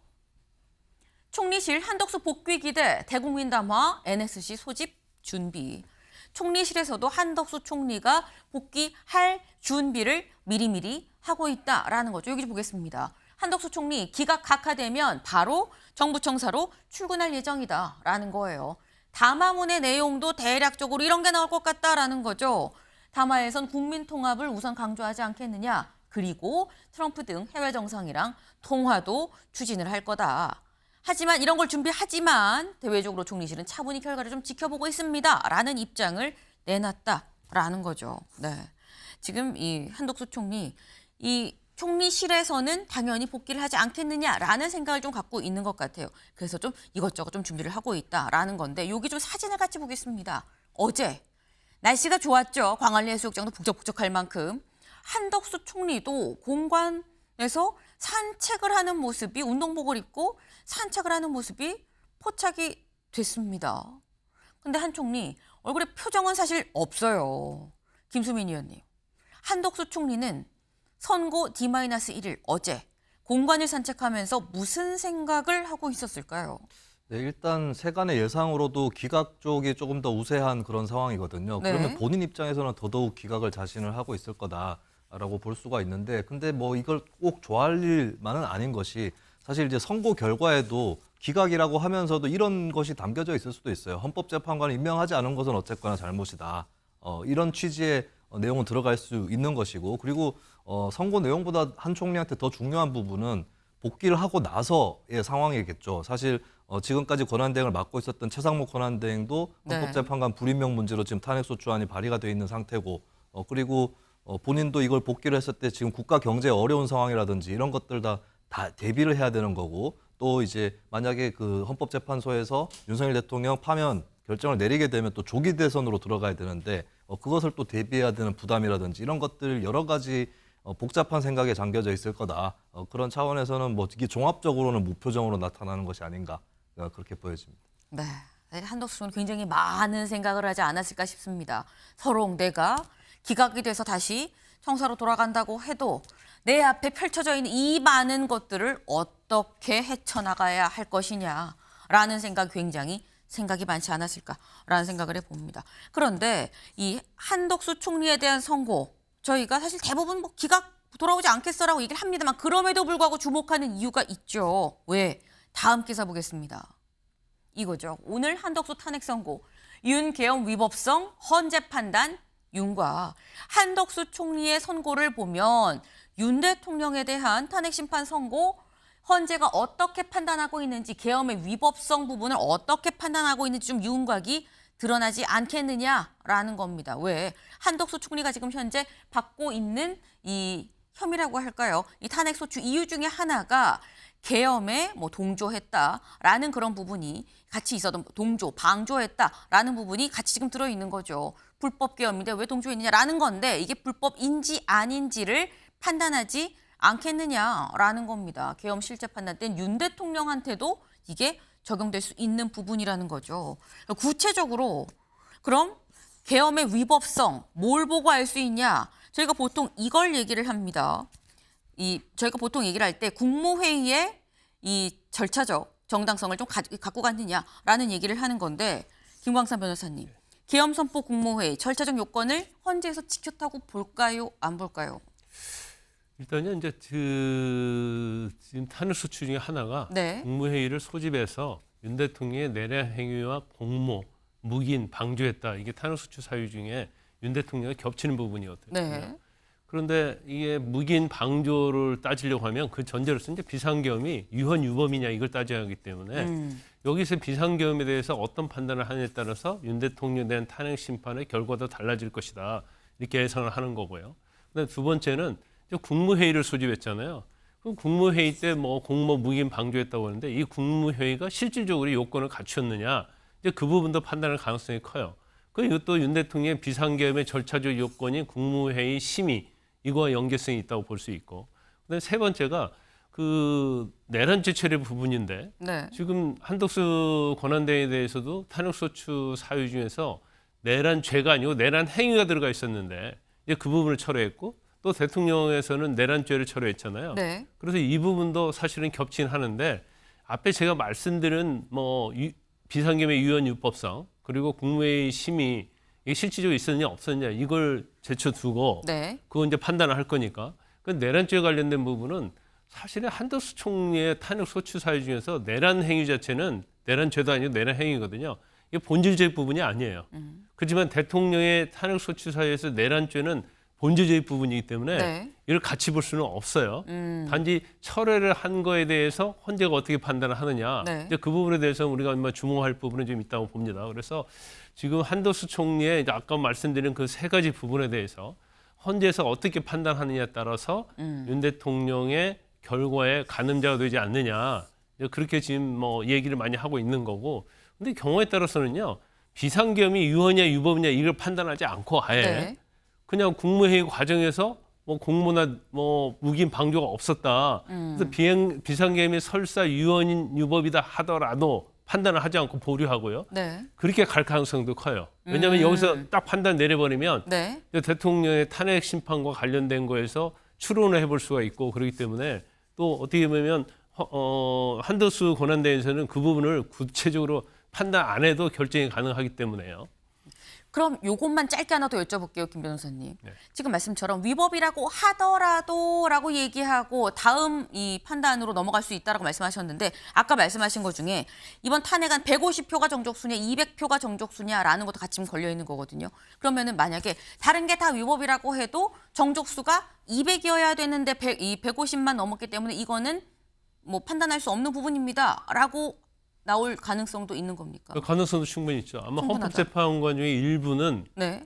총리실 한덕수 복귀 기대 대국민담화 NSC 소집 준비. 총리실에서도 한덕수 총리가 복귀할 준비를 미리미리 하고 있다라는 거죠. 여기 좀 보겠습니다. 한덕수 총리 기각 각하되면 바로 정부 청사로 출근할 예정이다라는 거예요. 담화문의 내용도 대략적으로 이런 게 나올 것 같다라는 거죠. 담화에선 국민 통합을 우선 강조하지 않겠느냐. 그리고 트럼프 등 해외 정상이랑 통화도 추진을 할 거다. 하지만 이런 걸 준비하지만 대외적으로 총리실은 차분히 결과를 좀 지켜보고 있습니다. 라는 입장을 내놨다라는 거죠. 네. 지금 이 한덕수 총리, 이 총리실에서는 당연히 복귀를 하지 않겠느냐라는 생각을 좀 갖고 있는 것 같아요. 그래서 좀 이것저것 좀 준비를 하고 있다라는 건데 여기 좀 사진을 같이 보겠습니다. 어제 날씨가 좋았죠. 광안리 해수욕장도 북적북적할 만큼. 한덕수 총리도 공관에서 산책을 하는 모습이 운동복을 입고 산책을 하는 모습이 포착이 됐습니다. 근데 한 총리 얼굴에 표정은 사실 없어요. 김수민 의원님. 한덕수 총리는 선고 D-1일 어제 공관을 산책하면서 무슨 생각을 하고 있었을까요? 네, 일단 세간의 예상으로도 기각 쪽이 조금 더 우세한 그런 상황이거든요. 네. 그러면 본인 입장에서는 더더욱 기각을 자신을 하고 있을 거다라고 볼 수가 있는데, 근데 뭐 이걸 꼭 좋아할 일만은 아닌 것이 사실 이제 선고 결과에도 기각이라고 하면서도 이런 것이 담겨져 있을 수도 있어요. 헌법재판관을 임명하지 않은 것은 어쨌거나 잘못이다. 이런 취지의 내용은 들어갈 수 있는 것이고, 그리고 선고 내용보다 한 총리한테 더 중요한 부분은 복귀를 하고 나서의 상황이겠죠. 사실 지금까지 권한대행을 맡고 있었던 최상목 권한대행도 헌법재판관 불임명 문제로 지금 탄핵소추안이 발의가 돼 있는 상태고, 그리고 본인도 이걸 복귀를 했을 때 지금 국가 경제 어려운 상황이라든지 이런 것들 다 대비를 해야 되는 거고, 또 이제 만약에 그 헌법재판소에서 윤석열 대통령 파면 결정을 내리게 되면 또 조기 대선으로 들어가야 되는데 그것을 또 대비해야 되는 부담이라든지 이런 것들 여러 가지 복잡한 생각에 잠겨져 있을 거다. 그런 차원에서는 뭐 이게 종합적으로는 무표정으로 나타나는 것이 아닌가 그렇게 보여집니다. 네, 한덕수 총리 굉장히 많은 생각을 하지 않았을까 싶습니다. 서로 내가 기각이 돼서 다시 청사로 돌아간다고 해도 내 앞에 펼쳐져 있는 이 많은 것들을 어떻게 헤쳐나가야 할 것이냐라는 생각이 많지 않았을까라는 생각을 해봅니다. 그런데 이 한덕수 총리에 대한 선고, 저희가 사실 대부분 뭐 기각 돌아오지 않겠어라고 얘기를 합니다만 그럼에도 불구하고 주목하는 이유가 있죠. 왜? 다음 기사 보겠습니다. 이거죠. 오늘 한덕수 탄핵 선고, 윤계엄 위법성 헌재 판단 윤과 한덕수 총리의 선고를 보면 윤 대통령에 대한 탄핵 심판 선고 헌재가 어떻게 판단하고 있는지, 계엄의 위법성 부분을 어떻게 판단하고 있는지 좀 윤곽이 드러나지 않겠느냐라는 겁니다. 왜? 한덕수 총리가 지금 현재 받고 있는 이 혐의라고 할까요? 이 탄핵 소추 이유 중에 하나가 계엄에 뭐 동조했다라는 그런 부분이 같이 있었던, 동조, 방조했다라는 부분이 같이 지금 들어있는 거죠. 불법 계엄인데 왜 동조했느냐라는 건데 이게 불법인지 아닌지를 판단하지 않겠느냐라는 겁니다. 계엄 실제 판단 때는 윤 대통령한테도 이게 적용될 수 있는 부분이라는 거죠. 구체적으로 그럼 계엄의 위법성 뭘 보고 알 수 있냐? 저희가 보통 이걸 얘기를 합니다. 저희가 보통 얘기를 할 때 국무회의의 이 절차적 정당성을 좀 갖고 갔느냐라는 얘기를 하는 건데 김광삼 변호사님, 계엄 선포 국무회의 절차적 요건을 헌재에서 지켰다고 볼까요? 안 볼까요? 일단요, 이제 지금 탄핵 소추 중에 하나가 네. 국무회의를 소집해서 윤 대통령의 내란 행위와 공모, 묵인, 방조했다. 이게 탄핵 소추 사유 중에 윤 대통령과 겹치는 부분이거든요. 네. 그런데 이게 묵인, 방조를 따지려고 하면 그 전제로서 이제 비상계엄이 유헌 유범이냐 이걸 따져야 하기 때문에 여기서 비상계엄에 대해서 어떤 판단을 하느냐에 따라서 윤 대통령에 대한 탄핵 심판의 결과도 달라질 것이다. 이렇게 예상을 하는 거고요. 그다음에 두 번째는 이제 국무회의를 소집했잖아요. 그럼 국무회의 때 뭐 공모, 묵인, 방조했다고 하는데 이 국무회의가 실질적으로 요건을 갖추었느냐 이제 그 부분도 판단할 가능성이 커요. 이것도 윤 대통령의 비상계엄의 절차적 요건인 국무회의 심의 이거와 연계성이 있다고 볼 수 있고, 그다음에 세 번째가 그 내란죄 처리 부분인데 네. 지금 한덕수 권한대행에 대해서도 탄핵소추 사유 중에서 내란죄가 아니고 내란 행위가 들어가 있었는데 이제 그 부분을 철회했고 또 대통령에서는 내란죄를 철회했잖아요. 네. 그래서 이 부분도 사실은 겹치긴 하는데 앞에 제가 말씀드린 뭐 비상계엄의 유연 유법성 그리고 국무회의 심의 이게 실질적으로 있었느냐 없었느냐 이걸 제쳐두고 네. 그건 이제 판단을 할 거니까 그 내란죄 관련된 부분은 사실은 한덕수 총리의 탄핵 소추 사유 중에서 내란 행위 자체는 내란죄도 아니고 내란 행위거든요. 이게 본질적 부분이 아니에요. 그렇지만 대통령의 탄핵 소추 사유에서 내란죄는 본질적 부분이기 때문에 네. 이걸 같이 볼 수는 없어요. 단지 철회를 한 거에 대해서 헌재가 어떻게 판단을 하느냐. 네. 이제 그 부분에 대해서 우리가 아마 주목할 부분은 좀 있다고 봅니다. 그래서 지금 한덕수 총리의 이제 아까 말씀드린 그 세 가지 부분에 대해서 헌재에서 어떻게 판단하느냐에 따라서 윤 대통령의 결과에 가늠자가 되지 않느냐. 그렇게 지금 뭐 얘기를 많이 하고 있는 거고. 근데 경우에 따라서는요. 비상계엄이 유헌이냐 유법이냐 이걸 판단하지 않고 아예 네. 그냥 국무회의 과정에서 뭐 공모나 뭐 묵인 방조가 없었다. 그래서 비상계엄이 설사 유헌인 유법이다 하더라도 판단을 하지 않고 보류하고요. 네. 그렇게 갈 가능성도 커요. 왜냐하면 여기서 딱 판단 내려버리면 네. 대통령의 탄핵 심판과 관련된 거에서 추론을 해볼 수가 있고 그렇기 때문에 또 어떻게 보면 한덕수 권한대행에서는 그 부분을 구체적으로 판단 안 해도 결정이 가능하기 때문에요. 그럼 요것만 짧게 하나 더 여쭤볼게요, 김 변호사님. 네. 지금 말씀처럼 위법이라고 하더라도라고 얘기하고 다음 이 판단으로 넘어갈 수 있다라고 말씀하셨는데 아까 말씀하신 것 중에 이번 탄핵안 150표가 정족수냐 200표가 정족수냐라는 것도 같이 걸려 있는 거거든요. 그러면은 만약에 다른 게 다 위법이라고 해도 정족수가 200이어야 되는데 150만 넘었기 때문에 이거는 뭐 판단할 수 없는 부분입니다라고 나올 가능성도 있는 겁니까? 그 가능성도 충분히 있죠. 아마 충분하다. 헌법재판관 중에 일부는 네.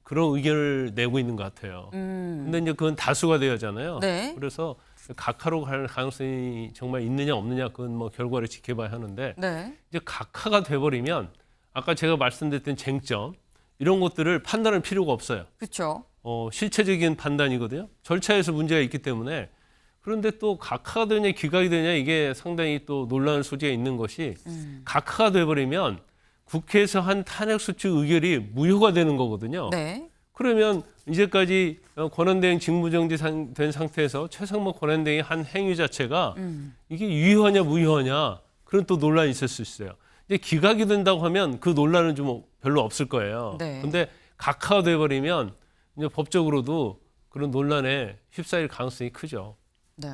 그런 의견을 내고 있는 것 같아요. 근데 이제 그건 다수가 되어잖아요. 네. 그래서 각하로 갈 가능성이 정말 있느냐 없느냐 그건 뭐 결과를 지켜봐야 하는데 네. 이제 각하가 돼버리면 아까 제가 말씀드렸던 쟁점 이런 것들을 판단할 필요가 없어요. 그렇죠. 실체적인 판단이거든요. 절차에서 문제가 있기 때문에 그런데 또 각하가 되냐 기각이 되냐 이게 상당히 또 논란의 소지가 있는 것이 각하가 돼버리면 국회에서 한 탄핵소추 의결이 무효가 되는 거거든요. 네. 그러면 이제까지 권한대행 직무정지된 상태에서 최상목 권한대행이 한 행위 자체가 이게 유효하냐 무효하냐 그런 또 논란이 있을 수 있어요. 이제 기각이 된다고 하면 그 논란은 좀 별로 없을 거예요. 네. 근데 각하가 돼버리면 이제 법적으로도 그런 논란에 휩싸일 가능성이 크죠. 네.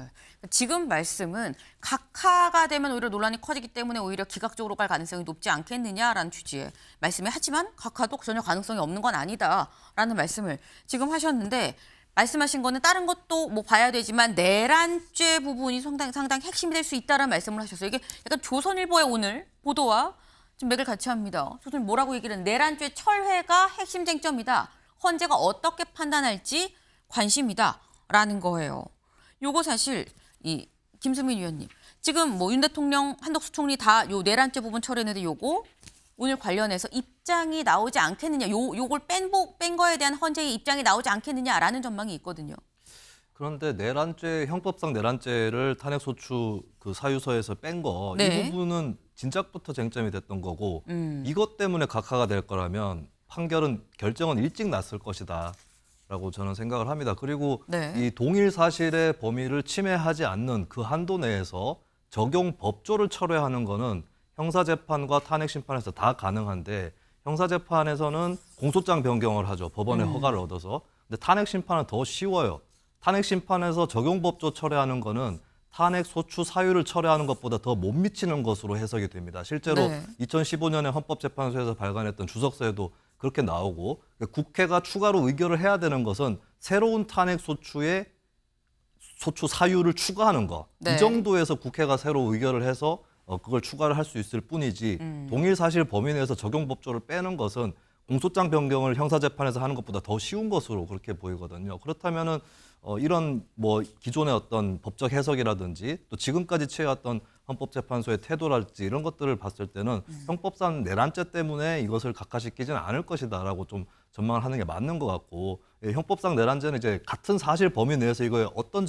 지금 말씀은 각하가 되면 오히려 논란이 커지기 때문에 오히려 기각적으로 갈 가능성이 높지 않겠느냐라는 취지의 말씀을 하지만 각하도 전혀 가능성이 없는 건 아니다라는 말씀을 지금 하셨는데 말씀하신 거는 다른 것도 뭐 봐야 되지만 내란죄 부분이 상당히 핵심이 될 수 있다라는 말씀을 하셨어요. 이게 약간 조선일보의 오늘 보도와 좀 맥을 같이 합니다. 조선일보 뭐라고 얘기를 했는데 내란죄 철회가 핵심 쟁점이다. 헌재가 어떻게 판단할지 관심이다라는 거예요. 요거 사실 이 김수민 위원님 지금 뭐 윤 대통령 한덕수 총리 다 요 내란죄 부분 철회했는데 요거 오늘 관련해서 입장이 나오지 않겠느냐 요걸 뺀 거에 대한 헌재의 입장이 나오지 않겠느냐라는 전망이 있거든요. 그런데 내란죄 형법상 내란죄를 탄핵소추 그 사유서에서 뺀 거 이 네. 부분은 진작부터 쟁점이 됐던 거고 이것 때문에 각하가 될 거라면 결정은 일찍 났을 것이다라고 저는 생각을 합니다. 그리고 네. 이 동일 사실의 범위를 침해하지 않는 그 한도 내에서 적용 법조를 철회하는 거는 형사재판과 탄핵심판에서 다 가능한데 형사재판에서는 공소장 변경을 하죠. 법원의 허가를 얻어서. 근데 탄핵심판은 더 쉬워요. 탄핵심판에서 적용법조 철회하는 거는 탄핵 소추 사유를 철회하는 것보다 더 못 미치는 것으로 해석이 됩니다. 실제로 네. 2015년에 헌법재판소에서 발간했던 주석서에도 그렇게 나오고 국회가 추가로 의결을 해야 되는 것은 새로운 탄핵 소추의 소추 사유를 추가하는 거. 네. 이 정도에서 국회가 새로 의결을 해서 그걸 추가를 할 수 있을 뿐이지 동일 사실 범위 내에서 적용법조를 빼는 것은 공소장 변경을 형사재판에서 하는 것보다 더 쉬운 것으로 그렇게 보이거든요. 그렇다면은 이런 뭐 기존의 어떤 법적 해석이라든지 또 지금까지 취해왔던 헌법재판소의 태도랄지 이런 것들을 봤을 때는 형법상 내란죄 때문에 이것을 각하시키지는 않을 것이다라고 좀 전망을 하는 게 맞는 것 같고 형법상 내란죄는 이제 같은 사실 범위 내에서 이거에 어떤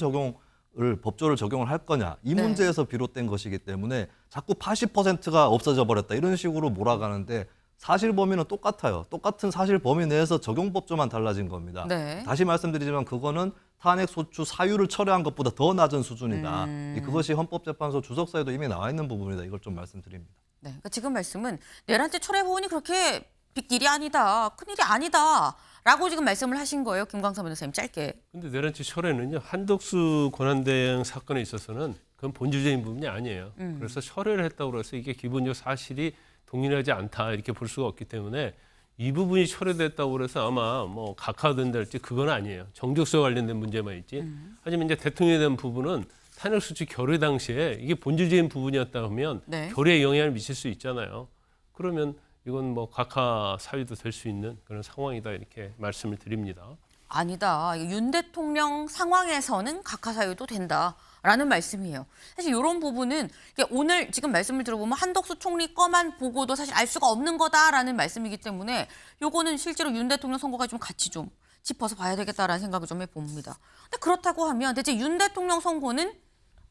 법조를 적용을 할 거냐 이 문제에서 비롯된 것이기 때문에 자꾸 80%가 없어져 버렸다 이런 식으로 몰아가는데 사실 범위는 똑같아요. 똑같은 사실 범위 내에서 적용 법조만 달라진 겁니다. 네. 다시 말씀드리지만 그거는 탄핵 소추 사유를 철회한 것보다 더 낮은 수준이다. 그것이 헌법재판소 주석서에도 이미 나와 있는 부분이다. 이걸 좀 말씀드립니다. 네. 그러니까 지금 말씀은 내란죄 철회 부분이 그렇게 빅딜이 아니다, 큰일이 아니다라고 지금 말씀을 하신 거예요, 김광삼 변호사님 짧게. 근데 내란죄 철회는요 한덕수 권한대행 사건에 있어서는 그건 본질적인 부분이 아니에요. 그래서 철회를 했다고 해서 이게 기본적 사실이 동일하지 않다 이렇게 볼 수가 없기 때문에 이 부분이 철회됐다고 해서 아마 뭐 각하된다 할지 그건 아니에요. 정적수와 관련된 문제만 있지. 하지만 이제 대통령에 대한 부분은 탄핵소추 결의 당시에 이게 본질적인 부분이었다 하면 네. 결의에 영향을 미칠 수 있잖아요. 그러면 이건 뭐 각하 사유도 될 수 있는 그런 상황이다 이렇게 말씀을 드립니다. 아니다. 윤 대통령 상황에서는 각하 사유도 된다라는 말씀이에요. 사실 이런 부분은 오늘 지금 말씀을 들어보면 한덕수 총리 거만 보고도 사실 알 수가 없는 거다라는 말씀이기 때문에 요거는 실제로 윤 대통령 선거가 좀 같이 좀 짚어서 봐야 되겠다라는 생각을 좀 해봅니다. 근데 그렇다고 하면 대체 윤 대통령 선거는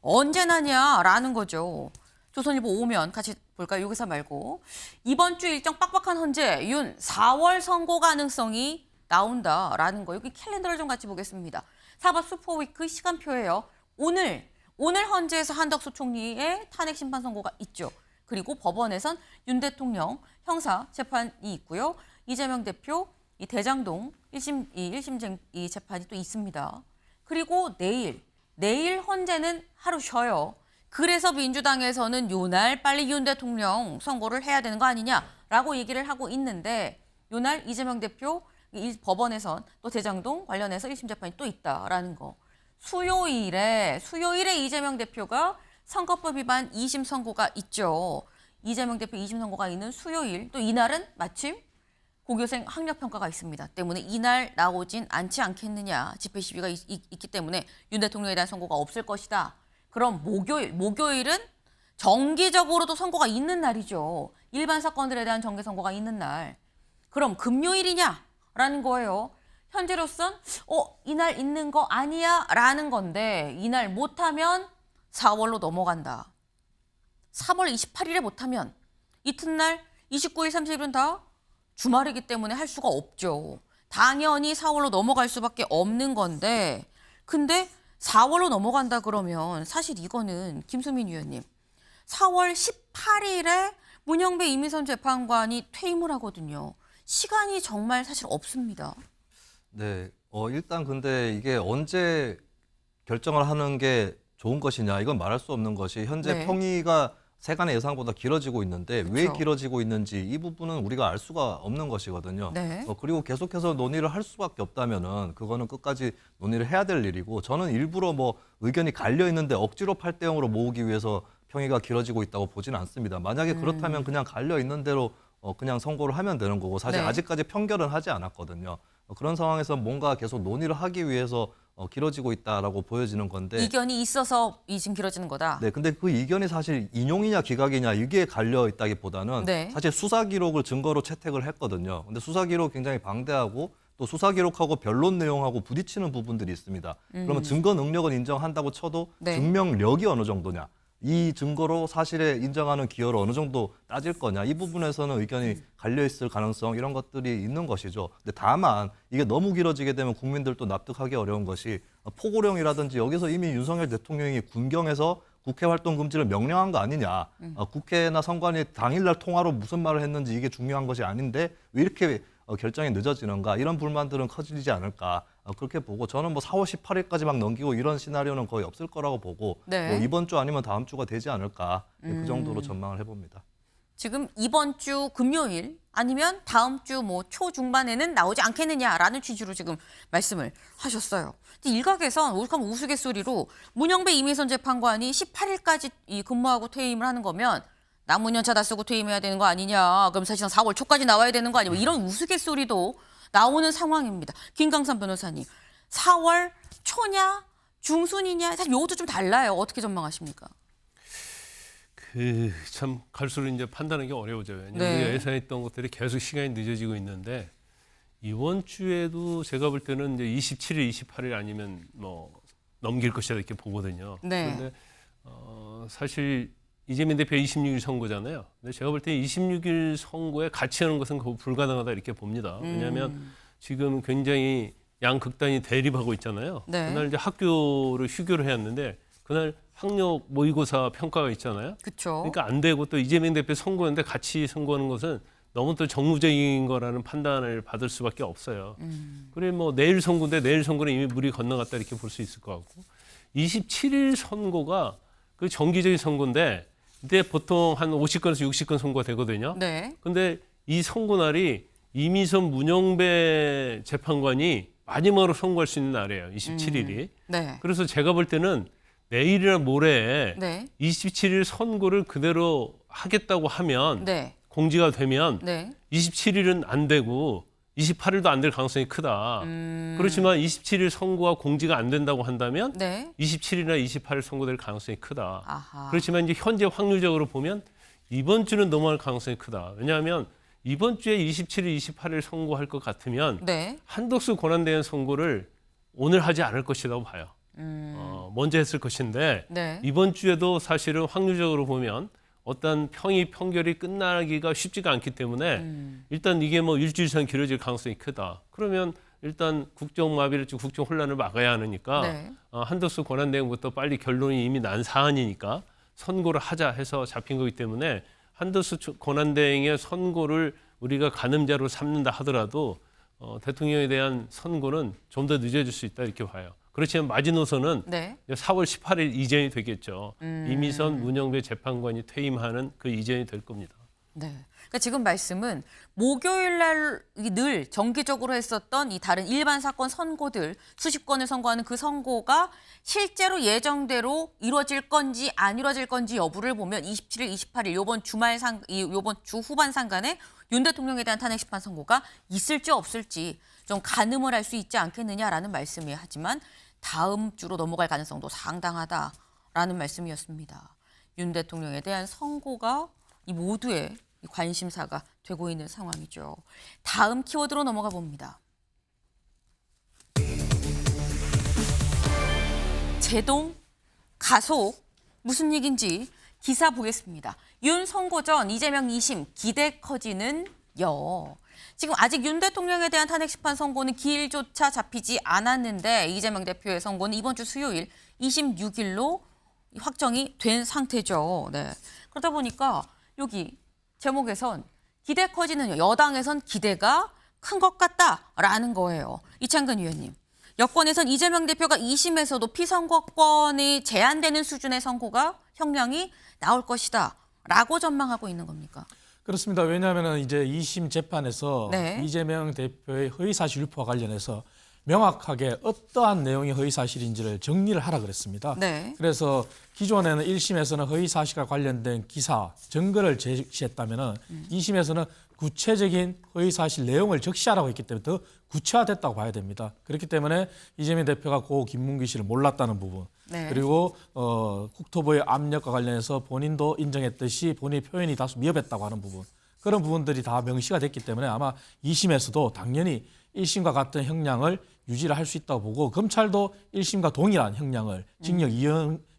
언제 나냐라는 거죠. 조선일보 오면 같이 볼까요? 여기서 말고. 이번 주 일정 빡빡한 헌재 윤 4월 선거 가능성이 나온다라는 거. 여기 캘린더를 좀 같이 보겠습니다. 사법 슈퍼위크 시간표예요. 오늘 헌재에서 한덕수 총리의 탄핵 심판 선고가 있죠. 그리고 법원에선 윤 대통령 형사 재판이 있고요. 이재명 대표 이 대장동 1심 이 재판이 또 있습니다. 그리고 내일 헌재는 하루 쉬어요. 그래서 민주당에서는 요날 빨리 윤 대통령 선고를 해야 되는 거 아니냐라고 얘기를 하고 있는데 요날 이재명 대표 법원에선 또 대장동 관련해서 1심 재판이 또 있다라는 거. 수요일에 이재명 대표가 선거법 위반 2심 선고가 있죠. 이재명 대표 2심 선고가 있는 수요일 또 이날은 마침 고교생 학력평가가 있습니다. 때문에 이날 나오진 않지 않겠느냐. 집회 시위가 있기 때문에 윤 대통령에 대한 선고가 없을 것이다. 그럼 목요일은 정기적으로도 선고가 있는 날이죠. 일반 사건들에 대한 정기 선고가 있는 날. 그럼 금요일이냐라는 거예요. 현재로선 이날 있는 거 아니야 라는 건데 이날 못하면 4월로 넘어간다. 3월 28일에 못하면 이튿날 29일, 30일은 다 주말이기 때문에 할 수가 없죠. 당연히 4월로 넘어갈 수밖에 없는 건데 근데 4월로 넘어간다 그러면 사실 이거는 김수민 위원님 4월 18일에 문영배 이미선 재판관이 퇴임을 하거든요. 시간이 정말 사실 없습니다. 네, 일단 근데 이게 언제 결정을 하는 게 좋은 것이냐 이건 말할 수 없는 것이 현재 네. 평의가 세간의 예상보다 길어지고 있는데 왜 그쵸. 길어지고 있는지 이 부분은 우리가 알 수가 없는 것이거든요. 네. 그리고 계속해서 논의를 할 수밖에 없다면은 그거는 끝까지 논의를 해야 될 일이고 저는 일부러 뭐 의견이 갈려 있는데 억지로 8대0으로 모으기 위해서 평의가 길어지고 있다고 보지는 않습니다. 만약에 그렇다면 그냥 갈려 있는 대로 그냥 선고를 하면 되는 거고 사실 네. 아직까지 판결은 하지 않았거든요. 그런 상황에서 뭔가 계속 논의를 하기 위해서 길어지고 있다라고 보여지는 건데 이견이 있어서 지금 길어지는 거다. 네, 근데 그 이견이 사실 인용이냐 기각이냐 이게 갈려 있다기보다는 네. 사실 수사 기록을 증거로 채택을 했거든요. 근데 수사 기록 굉장히 방대하고 또 수사 기록하고 변론 내용하고 부딪히는 부분들이 있습니다. 그러면 증거 능력은 인정한다고 쳐도 네. 증명력이 어느 정도냐 이 증거로 사실에 인정하는 기여를 어느 정도 따질 거냐 이 부분에서는 의견이 갈려 있을 가능성 이런 것들이 있는 것이죠. 근데 다만 이게 너무 길어지게 되면 국민들도 납득하기 어려운 것이 포고령이라든지 여기서 이미 윤석열 대통령이 군경에서 국회 활동 금지를 명령한 거 아니냐. 국회나 선관위 당일날 통화로 무슨 말을 했는지 이게 중요한 것이 아닌데 왜 이렇게 결정이 늦어지는가 이런 불만들은 커지지 않을까 그렇게 보고 저는 뭐 4월 18일까지 막 넘기고 이런 시나리오는 거의 없을 거라고 보고 네. 뭐 이번 주 아니면 다음 주가 되지 않을까 그 정도로 전망을 해봅니다. 지금 이번 주 금요일 아니면 다음 주 뭐 초중반에는 나오지 않겠느냐라는 취지로 지금 말씀을 하셨어요. 근데 일각에선 오죽하면 우스갯소리로 문영배 이미선 재판관이 18일까지 근무하고 퇴임을 하는 거면 남문연차 다 쓰고 퇴임해야 되는 거 아니냐. 그럼 사실상 4월 초까지 나와야 되는 거 아니냐. 이런 우스갯소리도 나오는 상황입니다. 김강삼 변호사님, 4월 초냐 중순이냐 사실 요것도 좀 달라요. 어떻게 전망하십니까? 참 갈수록 이제 판단하기 어려워져요. 왜냐하면 네. 우리가 예상했던 것들이 계속 시간이 늦어지고 있는데 이번 주에도 제가 볼 때는 이제 27일, 28일 아니면 뭐 넘길 것이다 이렇게 보거든요. 네. 그런데 사실 이재명 대표 26일 선거잖아요. 근데 제가 볼 때 26일 선거에 같이 하는 것은 거의 불가능하다 이렇게 봅니다. 왜냐하면 지금 굉장히 양극단이 대립하고 있잖아요. 네. 그날 이제 학교를 휴교를 해왔는데 그날 학력 모의고사 평가가 있잖아요. 그렇죠. 그러니까 안 되고 또 이재명 대표 선거였는데 같이 선거하는 것은 너무 또 정무적인 거라는 판단을 받을 수밖에 없어요. 그리고 뭐 내일 선거인데 내일 선거는 이미 물이 건너갔다 이렇게 볼 수 있을 것 같고 27일 선거가 그 정기적인 선거인데 이때 보통 한 50건에서 60건 선거가 되거든요. 네. 근데 이 선거 날이 이미선 문영배 재판관이 마지막으로 선거할 수 있는 날이에요. 27일이. 네. 그래서 제가 볼 때는 내일이나 모레 네. 27일 선거를 그대로 하겠다고 하면 네. 공지가 되면 네. 27일은 안 되고 28일도 안 될 가능성이 크다. 그렇지만 27일 선거가 공지가 안 된다고 한다면 네. 27일이나 28일 선거될 가능성이 크다. 아하. 그렇지만 이제 현재 확률적으로 보면 이번 주는 넘어갈 가능성이 크다. 왜냐하면 이번 주에 27일, 28일 선거할 것 같으면 네. 한덕수 권한대행 선거를 오늘 하지 않을 것이라고 봐요. 먼저 했을 것인데 네. 이번 주에도 사실은 확률적으로 보면 어떤 평결이 끝나기가 쉽지가 않기 때문에 일단 이게 뭐 일주일 이상 길어질 가능성이 크다. 그러면 일단 국정마비를 국정 혼란을 막아야 하니까 네. 한덕수 권한대행부터 빨리 결론이 이미 난 사안이니까 선고를 하자 해서 잡힌 거기 때문에 한덕수 권한대행의 선고를 우리가 가늠자로 삼는다 하더라도 대통령에 대한 선고는 좀 더 늦어질 수 있다 이렇게 봐요. 그렇지만 마지노선은 네. 4월 18일 이전이 되겠죠. 이미선 문영배 재판관이 퇴임하는 그 이전이 될 겁니다. 네. 그러니까 지금 말씀은 목요일 날 늘 정기적으로 했었던 이 다른 일반 사건 선고들 수십 건을 선고하는 그 선고가 실제로 예정대로 이루어질 건지 안 이루어질 건지 여부를 보면 27일, 28일 요번 주 후반 상간에 윤 대통령에 대한 탄핵 심판 선고가 있을지 없을지 좀 가늠을 할 수 있지 않겠느냐라는 말씀이 하지만 다음 주로 넘어갈 가능성도 상당하다라는 말씀이었습니다. 윤 대통령에 대한 선고가 이 모두의 관심사가 되고 있는 상황이죠. 다음 키워드로 넘어가 봅니다. 제동, 가속, 무슨 얘기인지 기사 보겠습니다. 윤 선고 전 이재명 2심 기대 커지는 여. 지금 아직 윤 대통령에 대한 탄핵 심판 선고는 기일조차 잡히지 않았는데 이재명 대표의 선고는 이번 주 수요일 26일로 확정이 된 상태죠. 네. 그러다 보니까 여기 제목에선 기대 커지는 여당에선 기대가 큰 것 같다라는 거예요. 이창근 의원님. 여권에선 이재명 대표가 2심에서도 피선거권이 제한되는 수준의 선고가 형량이 나올 것이다 라고 전망하고 있는 겁니까? 그렇습니다. 왜냐하면 이제 2심 재판에서 네. 이재명 대표의 허위사실 유포와 관련해서 명확하게 어떠한 내용이 허위사실인지를 정리를 하라 그랬습니다. 네. 그래서 기존에는 1심에서는 허위사실과 관련된 기사, 증거를 제시했다면 2심에서는 구체적인 허위사실 내용을 적시하라고 했기 때문에 더 구체화됐다고 봐야 됩니다. 그렇기 때문에 이재명 대표가 고 김문기 씨를 몰랐다는 부분, 네. 그리고 국토부의 압력과 관련해서 본인도 인정했듯이 본인의 표현이 다소 미흡했다고 하는 부분, 그런 부분들이 다 명시가 됐기 때문에 아마 2심에서도 당연히 1심과 같은 형량을 유지를 할 수 있다고 보고 검찰도 1심과 동일한 형량을 징역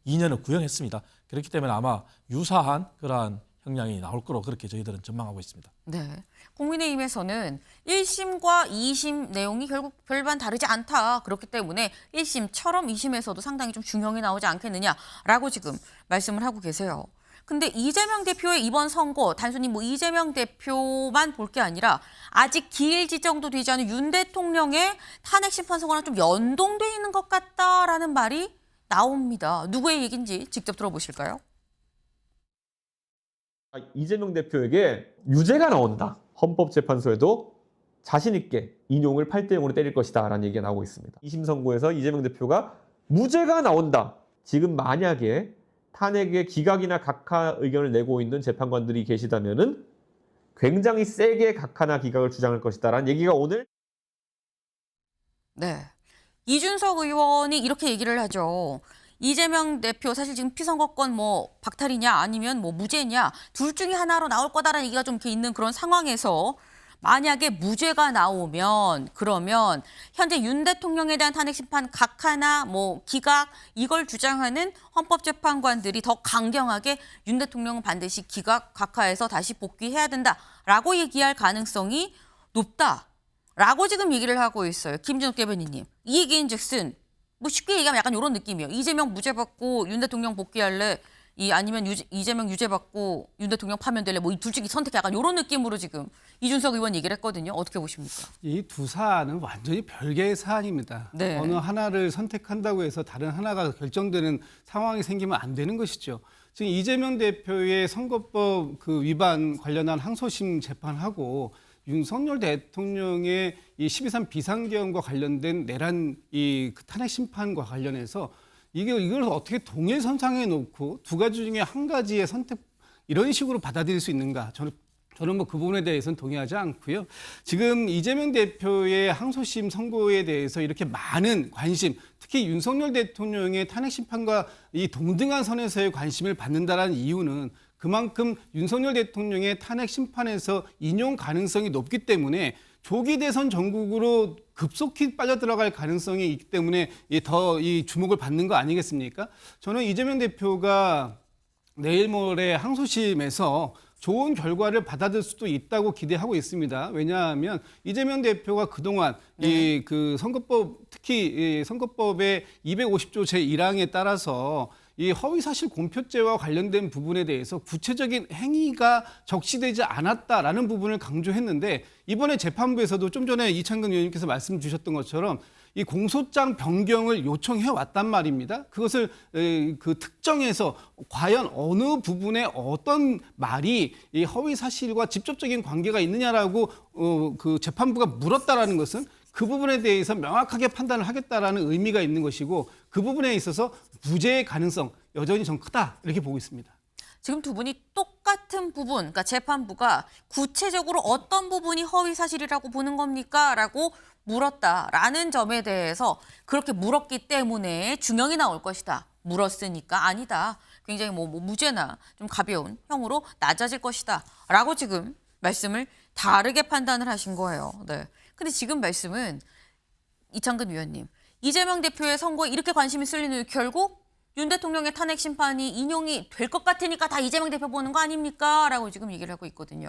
2년을 구형했습니다. 그렇기 때문에 아마 유사한 그러한 형량이 나올 거로 그렇게 저희들은 전망하고 있습니다. 네. 국민의힘에서는 1심과 2심 내용이 결국 별반 다르지 않다. 그렇기 때문에 1심처럼 2심에서도 상당히 좀 중형이 나오지 않겠느냐라고 지금 말씀을 하고 계세요. 근데 이재명 대표의 이번 선거 단순히 뭐 이재명 대표만 볼 게 아니라 아직 기일 지정도 되지 않은 윤 대통령의 탄핵 심판 선거랑 좀 연동돼 있는 것 같다라는 말이 나옵니다. 누구의 얘기인지 직접 들어보실까요? 이재명 대표에게 유죄가 나온다. 헌법재판소에도 자신 있게 인용을 8대0으로 때릴 것이다라는 얘기가 나오고 있습니다. 2심 선고에서 이재명 대표가 무죄가 나온다. 지금 만약에 탄핵의 기각이나 각하 의견을 내고 있는 재판관들이 계시다면은 굉장히 세게 각하나 기각을 주장할 것이다라는 얘기가 오늘. 네. 이준석 의원이 이렇게 얘기를 하죠. 이재명 대표 사실 지금 피선거권 뭐 박탈이냐 아니면 뭐 무죄냐 둘 중에 하나로 나올 거다라는 얘기가 좀 이렇게 있는 그런 상황에서 만약에 무죄가 나오면 그러면 현재 윤 대통령에 대한 탄핵 심판 각하나 뭐 기각 이걸 주장하는 헌법재판관들이 더 강경하게 윤 대통령은 반드시 기각 각하에서 다시 복귀해야 된다라고 얘기할 가능성이 높다라고 지금 얘기를 하고 있어요. 김준욱 대변인님. 이 얘기인즉슨 뭐 쉽게 얘기하면 약간 이런 느낌이에요. 이재명 무죄 받고 윤 대통령 복귀할래? 아니면 이재명 유죄 받고 윤 대통령 파면될래? 뭐 이 둘 중에 선택 약간 이런 느낌으로 지금 이준석 의원 얘기를 했거든요. 어떻게 보십니까? 이 두 사안은 완전히 별개의 사안입니다. 네. 어느 하나를 선택한다고 해서 다른 하나가 결정되는 상황이 생기면 안 되는 것이죠. 지금 이재명 대표의 선거법 그 위반 관련한 항소심 재판하고 윤석열 대통령의 이 12.3 비상계엄과 관련된 내란 그 탄핵 심판과 관련해서 이걸 어떻게 동일선상에 놓고 두 가지 중에 한 가지의 선택 이런 식으로 받아들일 수 있는가? 저는 뭐 그 부분에 대해서는 동의하지 않고요. 지금 이재명 대표의 항소심 선고에 대해서 이렇게 많은 관심, 특히 윤석열 대통령의 탄핵 심판과 이 동등한 선에서의 관심을 받는다라는 이유는 그만큼 윤석열 대통령의 탄핵 심판에서 인용 가능성이 높기 때문에 조기 대선 전국으로 급속히 빠져들어갈 가능성이 있기 때문에 더 이 주목을 받는 거 아니겠습니까? 저는 이재명 대표가 내일 모레 항소심에서 좋은 결과를 받아들 수도 있다고 기대하고 있습니다. 왜냐하면 이재명 대표가 그동안 그 선거법 특히 이 선거법의 250조 제1항에 따라서 이 허위사실 공표죄와 관련된 부분에 대해서 구체적인 행위가 적시되지 않았다라는 부분을 강조했는데 이번에 재판부에서도 좀 전에 이창근 의원님께서 말씀 주셨던 것처럼 이 공소장 변경을 요청해 왔단 말입니다. 그것을 그 특정해서 과연 어느 부분에 어떤 말이 이 허위 사실과 직접적인 관계가 있느냐라고 그 재판부가 물었다라는 것은 그 부분에 대해서 명확하게 판단을 하겠다라는 의미가 있는 것이고 그 부분에 있어서 무죄의 가능성 여전히 전 크다 이렇게 보고 있습니다. 지금 두 분이 똑같은 부분, 그러니까 재판부가 구체적으로 어떤 부분이 허위 사실이라고 보는 겁니까? 라고 물었다라는 점에 대해서 그렇게 물었기 때문에 중형이 나올 것이다. 물었으니까 아니다. 굉장히 뭐 무죄나 좀 가벼운 형으로 낮아질 것이다. 라고 지금 말씀을 다르게 판단을 하신 거예요. 네. 근데 지금 말씀은 이창근 위원님, 이재명 대표의 선거에 이렇게 관심이 쏠리는 결국 윤 대통령의 탄핵 심판이 인용이 될 것 같으니까 다 이재명 대표 보는 거 아닙니까? 라고 지금 얘기를 하고 있거든요.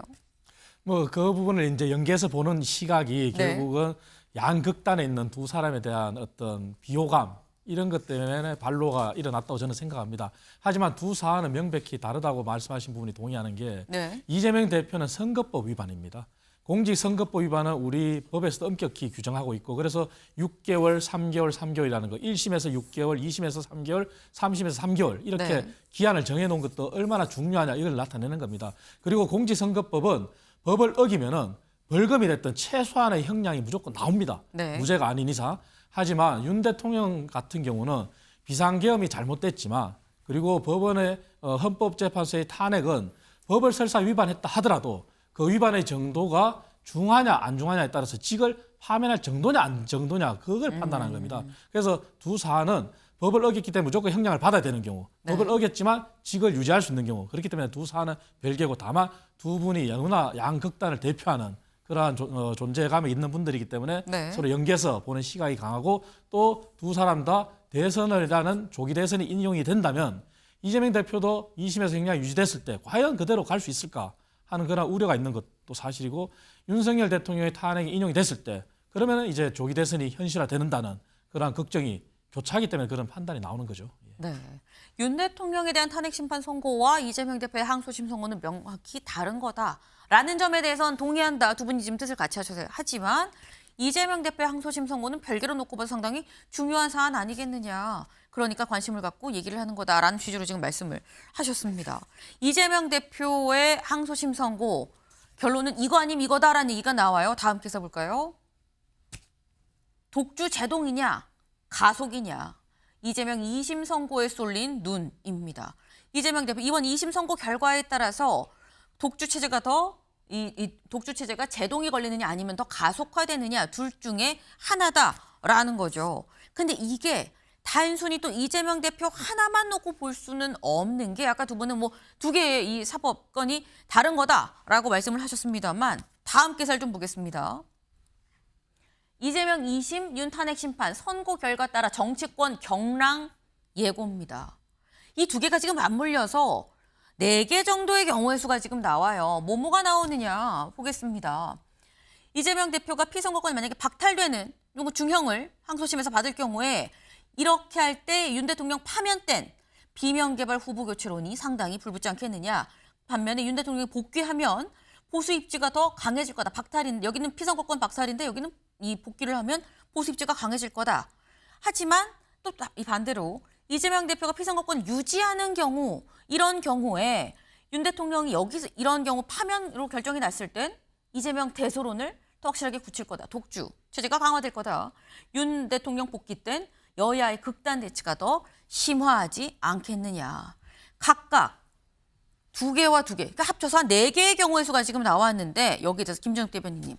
뭐 그 부분을 이제 연계해서 보는 시각이 네. 결국은 양극단에 있는 두 사람에 대한 어떤 비호감 이런 것 때문에 반로가 일어났다고 저는 생각합니다. 하지만 두 사안은 명백히 다르다고 말씀하신 부분이 동의하는 게 네. 이재명 대표는 선거법 위반입니다. 공직선거법 위반은 우리 법에서도 엄격히 규정하고 있고 그래서 6개월, 3개월, 3개월이라는 거 1심에서 6개월, 2심에서 3개월, 3심에서 3개월 이렇게 네. 기한을 정해놓은 것도 얼마나 중요하냐 이걸 나타내는 겁니다. 그리고 공직선거법은 법을 어기면은 벌금이 됐던 최소한의 형량이 무조건 나옵니다. 네. 무죄가 아닌 이상. 하지만 윤 대통령 같은 경우는 비상계엄이 잘못됐지만 그리고 법원의 헌법재판소의 탄핵은 법을 설사 위반했다 하더라도 그 위반의 정도가 중하냐 안 중하냐에 따라서 직을 파면할 정도냐 안 정도냐 그걸 판단하는 겁니다. 그래서 두 사안은 법을 어겼기 때문에 무조건 형량을 받아야 되는 경우 네. 법을 어겼지만 직을 유지할 수 있는 경우 그렇기 때문에 두 사안은 별개고 다만 두 분이 너무나 양극단을 대표하는 그러한 존재감이 있는 분들이기 때문에 네. 서로 연계해서 보는 시각이 강하고 또 두 사람 다 대선이라는 조기 대선이 인용이 된다면 이재명 대표도 2심에서 형량이 유지됐을 때 과연 그대로 갈 수 있을까 하는 그런 우려가 있는 것도 사실이고 윤석열 대통령의 탄핵이 인용이 됐을 때 그러면 이제 조기 대선이 현실화되는다는 그런 걱정이 교차하기 때문에 그런 판단이 나오는 거죠. 네. 윤 대통령에 대한 탄핵 심판 선고와 이재명 대표의 항소심 선고는 명확히 다른 거다라는 점에 대해서는 동의한다. 두 분이 지금 뜻을 같이 하셔서요. 하지만 이재명 대표의 항소심 선고는 별개로 놓고 봐도 상당히 중요한 사안 아니겠느냐. 그러니까 관심을 갖고 얘기를 하는 거다라는 취지로 지금 말씀을 하셨습니다. 이재명 대표의 항소심 선고 결론은 이거 아님 이거다라는 얘기가 나와요. 다음 기사 볼까요? 독주 제동이냐 가속이냐. 이재명 2심 선고에 쏠린 눈입니다. 이재명 대표 이번 2심 선고 결과에 따라서 독주 체제가 독주 체제가 제동이 걸리느냐 아니면 더 가속화되느냐 둘 중에 하나다라는 거죠. 근데 이게 단순히 또 이재명 대표 하나만 놓고 볼 수는 없는 게 아까 두 분은 뭐 두 개의 이 사법건이 다른 거다라고 말씀을 하셨습니다만 다음 기사를 좀 보겠습니다. 이재명 2심 윤 탄핵 심판 선고 결과 따라 정치권 경랑 예고입니다. 이 두 개가 지금 맞물려서 4개 정도의 경우의 수가 지금 나와요. 뭐가 나오느냐 보겠습니다. 이재명 대표가 피선거권이 만약에 박탈되는 중형을 항소심에서 받을 경우에 이렇게 할 때 윤 대통령 파면된 비명개발 후보 교체론이 상당히 불붙지 않겠느냐. 반면에 윤 대통령이 복귀하면 보수 입지가 더 강해질 거다. 여기는 피선거권 박탈인데 여기는 이 복귀를 하면 보수 입지가 강해질 거다. 하지만 또 이 반대로 이재명 대표가 피선거권 유지하는 경우 이런 경우에 윤 대통령이 여기서 이런 경우 파면으로 결정이 났을 땐 이재명 대소론을 더 확실하게 굳힐 거다. 독주 체제가 강화될 거다. 윤 대통령 복귀 땐 여야의 극단 대치가 더 심화하지 않겠느냐. 각각 2개와 2개, 그러니까 합쳐서 한 4개의 경우의 수가 지금 나왔는데 여기에 대해서 김준욱 대변인님,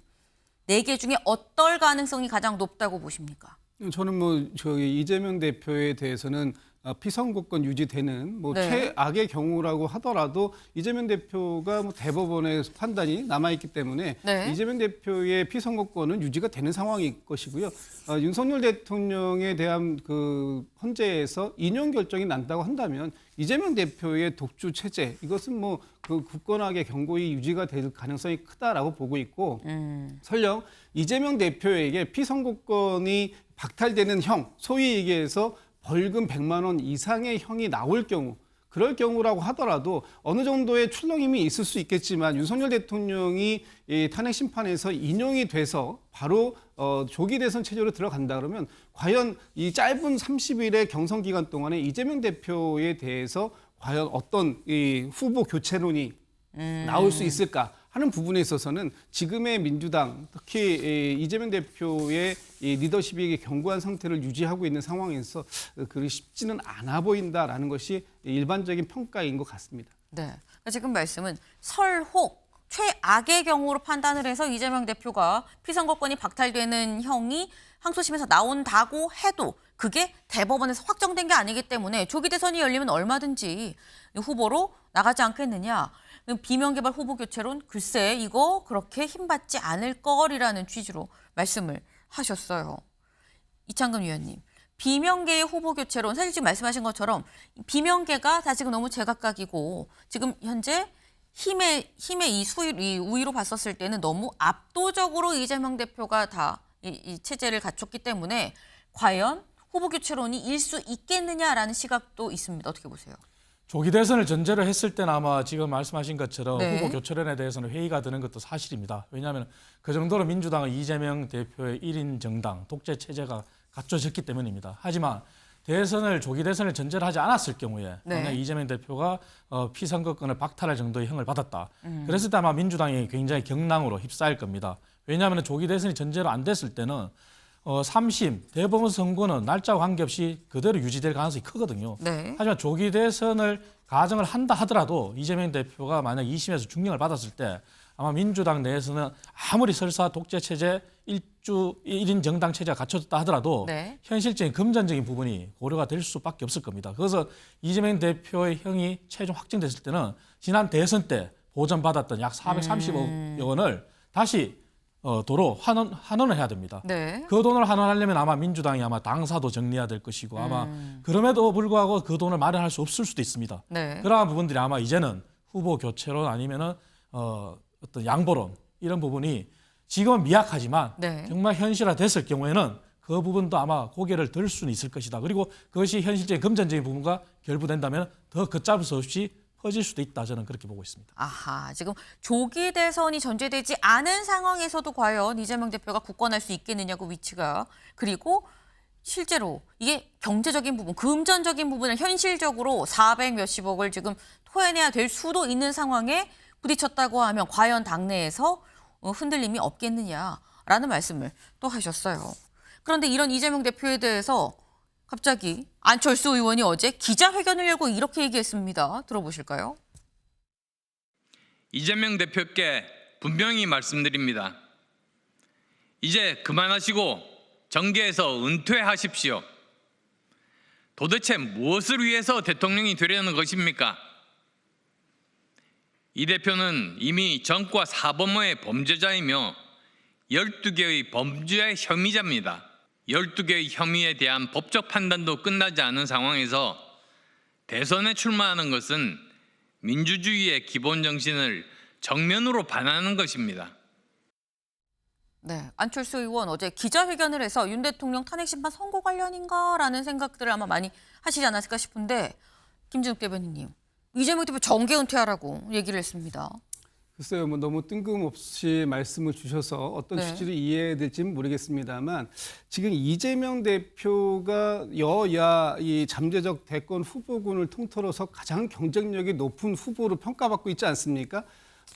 4개 중에 어떨 가능성이 가장 높다고 보십니까? 저는 저희 이재명 대표에 대해서는 피선거권 유지되는 네. 최악의 경우라고 하더라도 이재명 대표가 대법원의 판단이 남아있기 때문에 네. 이재명 대표의 피선거권은 유지가 되는 상황일 것이고요. 윤석열 대통령에 대한 그 헌재에서 인용 결정이 난다고 한다면 이재명 대표의 독주 체제 이것은 그 굳건하게 경고히 유지가 될 가능성이 크다라고 보고 있고 설령 이재명 대표에게 피선거권이 박탈되는 형, 소위 얘기해서 벌금 100만 원 이상의 형이 나올 경우, 그럴 경우라고 하더라도 어느 정도의 출렁임이 있을 수 있겠지만 윤석열 대통령이 이 탄핵 심판에서 인용이 돼서 바로 조기 대선 체제로 들어간다 그러면 과연 이 짧은 30일의 경선 기간 동안에 이재명 대표에 대해서 과연 어떤 이 후보 교체론이 나올 수 있을까 하는 부분에 있어서는 지금의 민주당, 특히 이재명 대표의 이 리더십이 견고한 상태를 유지하고 있는 상황에서 그리 쉽지는 않아 보인다라는 것이 일반적인 평가인 것 같습니다. 네. 그러니까 지금 말씀은 설혹 최악의 경우로 판단을 해서 이재명 대표가 피선거권이 박탈되는 형이 항소심에서 나온다고 해도 그게 대법원에서 확정된 게 아니기 때문에 조기 대선이 열리면 얼마든지 후보로 나가지 않겠느냐. 비명개발 후보 교체론 글쎄 이거 그렇게 힘받지 않을 거리라는 취지로 말씀을 하셨어요. 이창금 위원님. 비명계의 후보 교체론 사실 지금 말씀하신 것처럼 비명계가 다 지금 너무 제각각이고 지금 현재 힘의 이 우위로 봤었을 때는 너무 압도적으로 이재명 대표가 다 이 체제를 갖췄기 때문에 과연 후보 교체론이 일 수 있겠느냐라는 시각도 있습니다. 어떻게 보세요? 조기 대선을 전제로 했을 때는 아마 지금 말씀하신 것처럼 네. 후보 교체론에 대해서는 회의가 드는 것도 사실입니다. 왜냐하면 그 정도로 민주당은 이재명 대표의 1인 정당, 독재 체제가 갖춰졌기 때문입니다. 하지만 대선을 조기 대선을 전제로 하지 않았을 경우에 네. 만약 이재명 대표가 피선거권을 박탈할 정도의 형을 받았다. 그랬을 때 아마 민주당이 굉장히 경랑으로 휩싸일 겁니다. 왜냐하면 조기 대선이 전제로 안 됐을 때는 3심 대법원 선고는 날짜와 관계없이 그대로 유지될 가능성이 크거든요. 네. 하지만 조기 대선을 가정을 한다 하더라도 이재명 대표가 만약 2심에서 중형을 받았을 때 아마 민주당 내에서는 아무리 설사 독재 체제 1인 정당 체제가 갖춰졌다 하더라도 네. 현실적인 금전적인 부분이 고려가 될 수밖에 없을 겁니다. 그래서 이재명 대표의 형이 최종 확정됐을 때는 지난 대선 때 보전받았던 약 430억 원을 다시 도로 환원을 해야 됩니다. 네. 그 돈을 환원하려면 아마 민주당이 아마 당사도 정리해야 될 것이고 아마 그럼에도 불구하고 그 돈을 마련할 수 없을 수도 있습니다. 네. 그러한 부분들이 아마 이제는 후보 교체론 아니면은 어떤 양보론 이런 부분이 지금은 미약하지만 네. 정말 현실화됐을 경우에는 그 부분도 아마 고개를 들 수는 있을 것이다. 그리고 그것이 현실적인 금전적인 부분과 결부된다면 더 걷잡을 수 없이 퍼질 수도 있다. 저는 그렇게 보고 있습니다. 아하, 지금 조기 대선이 전제되지 않은 상황에서도 과연 이재명 대표가 굳건할 수 있겠느냐고 위치가. 그리고 실제로 이게 경제적인 부분, 금전적인 부분을 현실적으로 400 몇십억을 지금 토해내야 될 수도 있는 상황에 부딪혔다고 하면 과연 당내에서 흔들림이 없겠느냐라는 말씀을 또 하셨어요. 그런데 이런 이재명 대표에 대해서 갑자기 안철수 의원이 어제 기자회견을 열고 이렇게 얘기했습니다. 들어보실까요? 이재명 대표께 분명히 말씀드립니다. 이제 그만하시고 정계에서 은퇴하십시오. 도대체 무엇을 위해서 대통령이 되려는 것입니까? 이 대표는 이미 전과 사범의 범죄자이며 12개의 범죄 혐의자입니다. 12개의 혐의에 대한 법적 판단도 끝나지 않은 상황에서 대선에 출마하는 것은 민주주의의 기본 정신을 정면으로 반하는 것입니다. 네, 안철수 의원 어제 기자회견을 해서 윤 대통령 탄핵 심판 선고 관련인가라는 생각들을 아마 많이 하시지 않았을까 싶은데 김진욱 대변인님, 이재명 대표 정계 은퇴하라고 얘기를 했습니다. 글쎄요, 뭐 너무 뜬금없이 말씀을 주셔서 어떤 네. 취지로 이해될지는 모르겠습니다만 지금 이재명 대표가 여야 이 잠재적 대권 후보군을 통틀어서 가장 경쟁력이 높은 후보로 평가받고 있지 않습니까?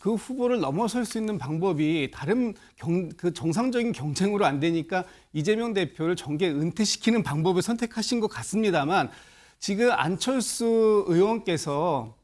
그 후보를 넘어설 수 있는 방법이 다른 그 정상적인 경쟁으로 안 되니까 이재명 대표를 정계 은퇴시키는 방법을 선택하신 것 같습니다만 지금 안철수 의원께서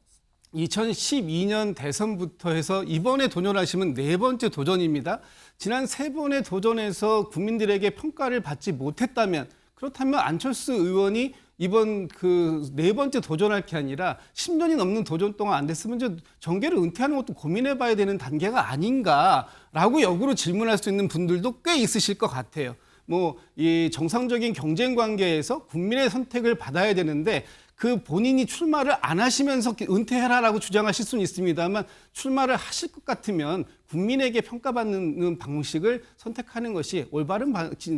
2012년 대선부터 해서 이번에 도전하시면 4번째 도전입니다. 지난 3번의 도전에서 국민들에게 평가를 받지 못했다면 그렇다면 안철수 의원이 이번 그 4번째 도전할 게 아니라 10년이 넘는 도전 동안 안 됐으면 이제 정계를 은퇴하는 것도 고민해 봐야 되는 단계가 아닌가라고 역으로 질문할 수 있는 분들도 꽤 있으실 것 같아요. 뭐 이 정상적인 경쟁 관계에서 국민의 선택을 받아야 되는데 그 본인이 출마를 안 하시면서 은퇴해라라고 주장하실 수는 있습니다만 출마를 하실 것 같으면 국민에게 평가받는 방식을 선택하는 것이 올바른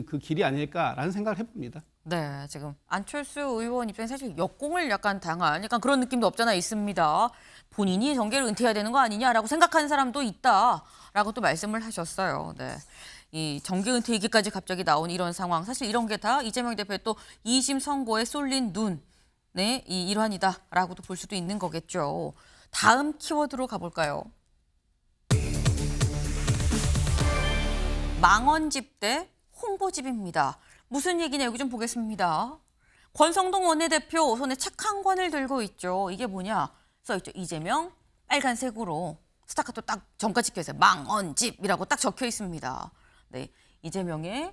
그 길이 아닐까라는 생각을 해봅니다. 네, 지금 안철수 의원 입장에 사실 역공을 약간 당한 약간 그런 느낌도 없잖아 있습니다. 본인이 정계를 은퇴해야 되는 거 아니냐라고 생각하는 사람도 있다라고 또 말씀을 하셨어요. 네. 이 정계 은퇴 얘기까지 갑자기 나온 이런 상황, 사실 이런 게 다 이재명 대표의 또 2심 선고에 쏠린 눈, 네, 이 일환이다라고도 볼 수도 있는 거겠죠. 다음 키워드로 가볼까요? 망언집 대 홍보집입니다. 무슨 얘기냐 여기 좀 보겠습니다. 권성동 원내대표 손에 책 한 권을 들고 있죠. 이게 뭐냐? 써있죠. 이재명 빨간색으로 스타카토 딱 정가 찍혀 있어요. 망언집이라고 딱 적혀 있습니다. 네, 이재명의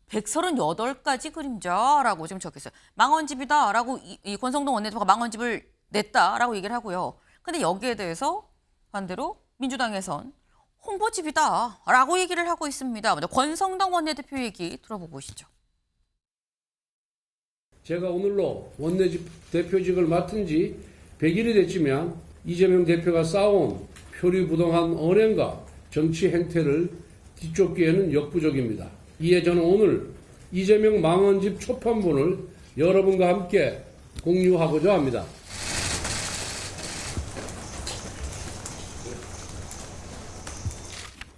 138가지 그림자라고 지금 적혀 있어요. 망언집이다라고 이 권성동 원내대표가 망언집을 냈다라고 얘기를 하고요. 근데 여기에 대해서 반대로 민주당에선 홍보집이다라고 얘기를 하고 있습니다. 먼저 권성동 원내대표 얘기 들어보고 오시죠. 제가 오늘로 원내대표직을 맡은 지 100일이 됐지만 이재명 대표가 쌓아온 표리부동한 언행과 정치 행태를 뒤쫓기에는 역부족입니다. 이에 저는 오늘 이재명 망언집 초판본을 여러분과 함께 공유하고자 합니다.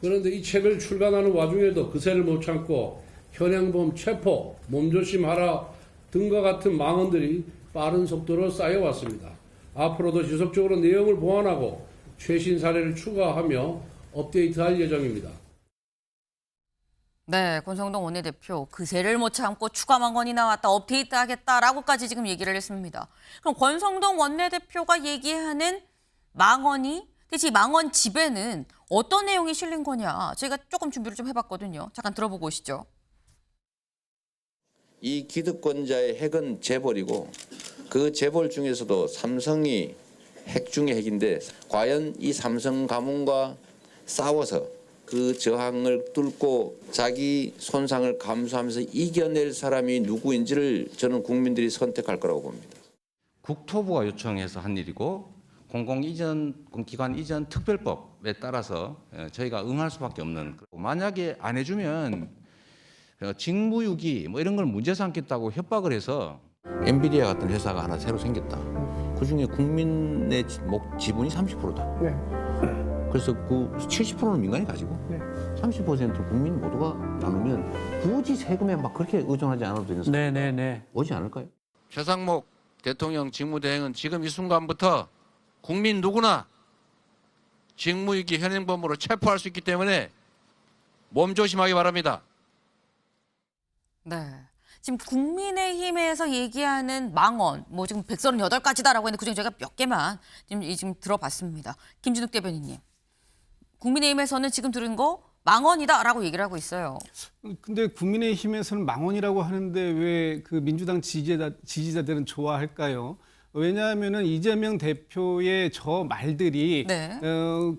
그런데 이 책을 출간하는 와중에도 그새를 못 참고 현행범 체포, 몸조심하라 등과 같은 망언들이 빠른 속도로 쌓여왔습니다. 앞으로도 지속적으로 내용을 보완하고 최신 사례를 추가하며 업데이트할 예정입니다. 네, 권성동 원내대표 그새를 못 참고 추가 망언이 나왔다, 업데이트하겠다라고까지 지금 얘기를 했습니다. 그럼 권성동 원내대표가 얘기하는 망언이 대체 이 망언 집에는 어떤 내용이 실린 거냐? 저희가 조금 준비를 좀 해봤거든요. 잠깐 들어보고 오시죠. 이 기득권자의 핵은 재벌이고 그 재벌 중에서도 삼성이 핵 중의 핵인데 과연 이 삼성 가문과 싸워서 그 저항을 뚫고 자기 손상을 감수하면서 이겨낼 사람이 누구인지를 저는 국민들이 선택할 거라고 봅니다. 국토부가 요청해서 한 일이고 공공기관 이전 특별법에 따라서 저희가 응할 수밖에 없는, 만약에 안 해주면 직무유기 뭐 이런 걸 문제 삼겠다고 협박을 해서 엔비디아 같은 회사가 하나 새로 생겼다. 그중에 국민의 지분이 30%다. 그래서 그 70%는 민간이 가지고 30%는 국민 모두가 나누면 굳이 세금에 막 그렇게 의존하지 않아도 되는 상황이 오지 않을까요? 최상목 대통령 직무대행은 지금 이 순간부터 국민 누구나 직무유기 현행범으로 체포할 수 있기 때문에 몸조심하기 바랍니다. 네. 지금 국민의힘에서 얘기하는 망언, 뭐 지금 138가지다라고 했는데 그중에 제가 몇 개만 지금 들어봤습니다. 김진욱 대변인님. 국민의힘에서는 지금 들은 거 망언이다라고 얘기를 하고 있어요. 근데 국민의힘에서는 망언이라고 하는데 왜 그 민주당 지지자들은 좋아할까요? 왜냐하면은 이재명 대표의 저 말들이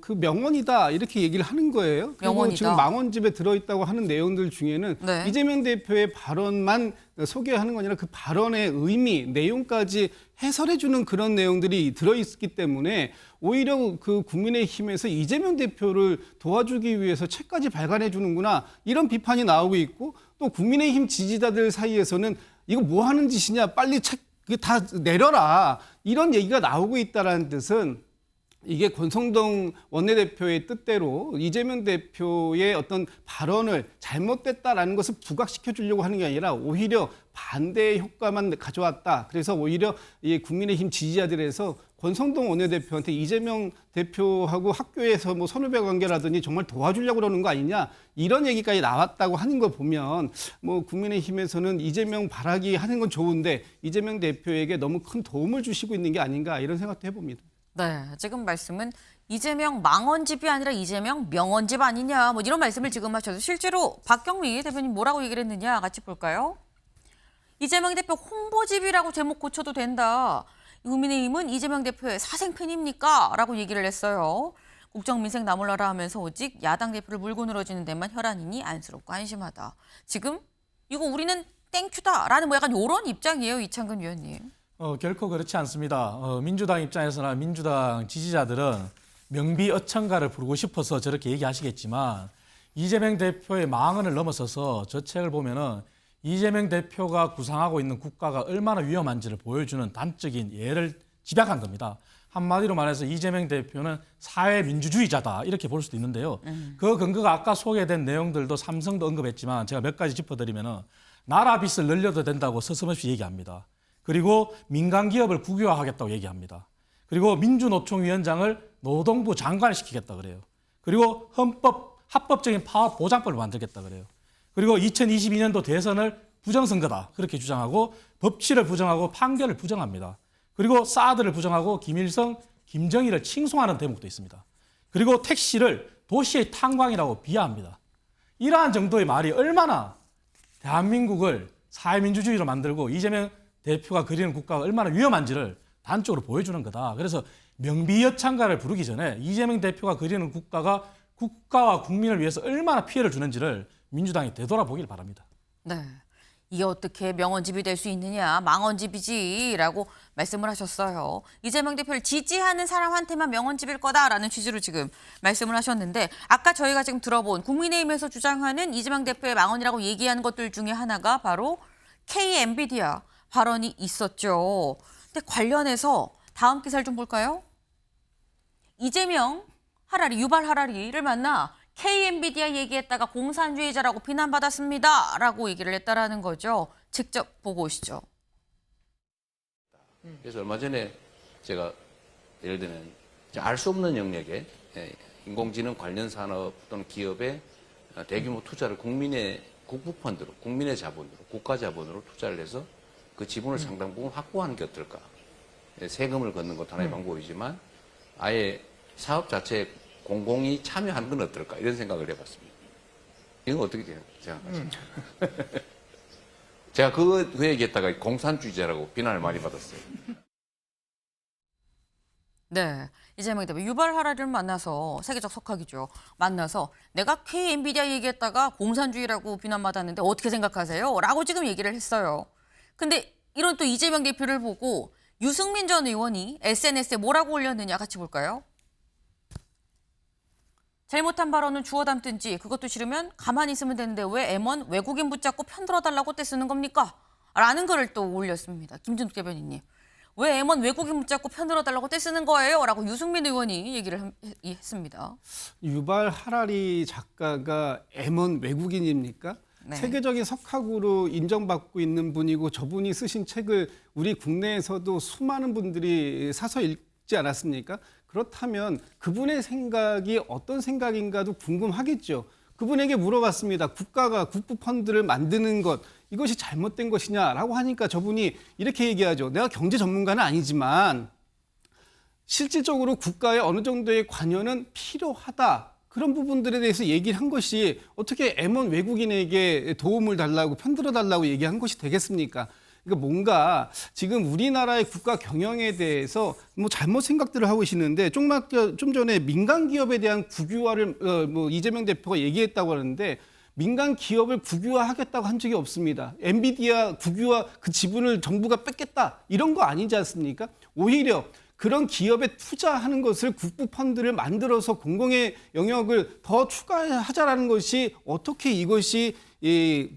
그 명언이다 이렇게 얘기를 하는 거예요. 그리고 명언이다. 지금 망언집에 들어있다고 하는 내용들 중에는 이재명 대표의 발언만 소개하는 건 아니라 그 발언의 의미, 내용까지 해설해주는 그런 내용들이 들어있기 때문에 오히려 그 국민의힘에서 이재명 대표를 도와주기 위해서 책까지 발간해 주는구나 이런 비판이 나오고 있고, 또 국민의힘 지지자들 사이에서는 이거 뭐 하는 짓이냐, 빨리 책 다 내려라 이런 얘기가 나오고 있다는 뜻은 이게 권성동 원내대표의 뜻대로 이재명 대표의 어떤 발언을 잘못됐다라는 것을 부각시켜 주려고 하는 게 아니라 오히려 반대의 효과만 가져왔다. 그래서 오히려 이 국민의힘 지지자들에서 권성동 원내대표한테 이재명 대표하고 학교에서 뭐 선후배 관계라더니 정말 도와주려고 그러는 거 아니냐 이런 얘기까지 나왔다고 하는 거 보면 뭐 국민의힘에서는 이재명 바라기 하는 건 좋은데 이재명 대표에게 너무 큰 도움을 주시고 있는 게 아닌가 이런 생각도 해봅니다. 네, 지금 말씀은 이재명 망언집이 아니라 이재명 명언집 아니냐 뭐 이런 말씀을 지금 하셔서 실제로 박경미 대표님 뭐라고 얘기를 했느냐 같이 볼까요? 이재명 대표 홍보집이라고 제목 고쳐도 된다. 국민의힘은 이재명 대표의 사생팬입니까? 라고 얘기를 했어요. 국정민생 나몰라라 하면서 오직 야당 대표를 물고 늘어지는 데만 혈안이니 안쓰럽고 안심하다. 지금 이거 우리는 땡큐다라는 뭐 약간 이런 입장이에요, 이창근 위원님. 결코 그렇지 않습니다. 민주당 입장에서나 민주당 지지자들은 명비어천가를 부르고 싶어서 저렇게 얘기하시겠지만 이재명 대표의 망언을 넘어서서 저 책을 보면은 이재명 대표가 구상하고 있는 국가가 얼마나 위험한지를 보여주는 단적인 예를 집약한 겁니다. 한마디로 말해서 이재명 대표는 사회민주주의자다 이렇게 볼 수도 있는데요. 그 근거가 아까 소개된 내용들도 삼성도 언급했지만 제가 몇 가지 짚어드리면은 나라 빚을 늘려도 된다고 서슴없이 얘기합니다. 그리고 민간 기업을 국유화하겠다고 얘기합니다. 그리고 민주노총위원장을 노동부 장관을 시키겠다 그래요. 그리고 합법적인 파업 보장법을 만들겠다 그래요. 그리고 2022년도 대선을 부정선거다 그렇게 주장하고 법치를 부정하고 판결을 부정합니다. 그리고 사드를 부정하고 김일성, 김정일을 칭송하는 대목도 있습니다. 그리고 택시를 도시의 탄광이라고 비하합니다. 이러한 정도의 말이 얼마나 대한민국을 사회민주주의로 만들고 이재명 대표가 그리는 국가가 얼마나 위험한지를 단적으로 보여주는 거다. 그래서 명비여창가를 부르기 전에 이재명 대표가 그리는 국가가 국가와 국민을 위해서 얼마나 피해를 주는지를 민주당이 되돌아보길 바랍니다. 네, 이게 어떻게 명언집이 될 수 있느냐, 망언집이지라고 말씀을 하셨어요. 이재명 대표를 지지하는 사람한테만 명언집일 거다라는 취지로 지금 말씀을 하셨는데 아까 저희가 지금 들어본 국민의힘에서 주장하는 이재명 대표의 망언이라고 얘기하는 것들 중에 하나가 바로 K-엔비디아 발언이 있었죠. 근데 관련해서 다음 기사를 좀 볼까요? 이재명 하라리, 유발 하라리를 만나 K-엔비디아 얘기했다가 공산주의자라고 비난받았습니다. 라고 얘기를 했다라는 거죠. 직접 보고 오시죠. 그래서 얼마 전에 제가 예를 들면 알 수 없는 영역에 인공지능 관련 산업 또는 기업에 대규모 투자를 국민의 국부펀드로, 국민의 자본으로, 국가 자본으로 투자를 해서 그 지분을 상당 부분 확보하는 게 어떨까. 세금을 걷는 것도 하나의 방법이지만 아예 사업 자체에 공공이 참여하는 건 어떨까 이런 생각을 해봤습니다. 이건 어떻게 생각하십니까? 제가 그 얘기했다가 공산주의자라고 비난을 많이 받았어요. 네, 이재명 대표 유발 하라리를 만나서 세계적 석학이죠. 만나서 내가 K 엔비디아 얘기했다가 공산주의라고 비난받았는데 어떻게 생각하세요? 라고 지금 얘기를 했어요. 근데 이런 또 이재명 대표를 보고 유승민 전 의원이 SNS에 뭐라고 올렸느냐 같이 볼까요? 잘못한 발언은 주워 담든지 그것도 싫으면 가만히 있으면 되는데 왜 M1 외국인 붙잡고 편들어달라고 떼쓰는 겁니까? 라는 글을 또 올렸습니다. 김준욱 대변인님. 왜 M1 외국인 붙잡고 편들어달라고 떼쓰는 거예요? 라고 유승민 의원이 얘기를 했습니다. 유발 하라리 작가가 M1 외국인입니까? 네. 세계적인 석학으로 인정받고 있는 분이고 저분이 쓰신 책을 우리 국내에서도 수많은 분들이 사서 읽지 않았습니까? 그렇다면 그분의 생각이 어떤 생각인가도 궁금하겠죠. 그분에게 물어봤습니다. 국가가 국부 펀드를 만드는 것 이것이 잘못된 것이냐라고 하니까 저분이 이렇게 얘기하죠. 내가 경제 전문가는 아니지만 실질적으로 국가의 어느 정도의 관여는 필요하다. 그런 부분들에 대해서 얘기를 한 것이 어떻게 M1 외국인에게 도움을 달라고 편들어 달라고 얘기한 것이 되겠습니까? 그러니까 뭔가 지금 우리나라의 국가 경영에 대해서 뭐 잘못 생각들을 하고 계시는데 좀 전에 민간 기업에 대한 국유화를 이재명 대표가 얘기했다고 하는데 민간 기업을 국유화하겠다고 한 적이 없습니다. 엔비디아 국유화 그 지분을 정부가 뺏겠다 이런 거 아니지 않습니까? 오히려 그런 기업에 투자하는 것을 국부 펀드를 만들어서 공공의 영역을 더 추가하자라는 것이 어떻게 이것이 이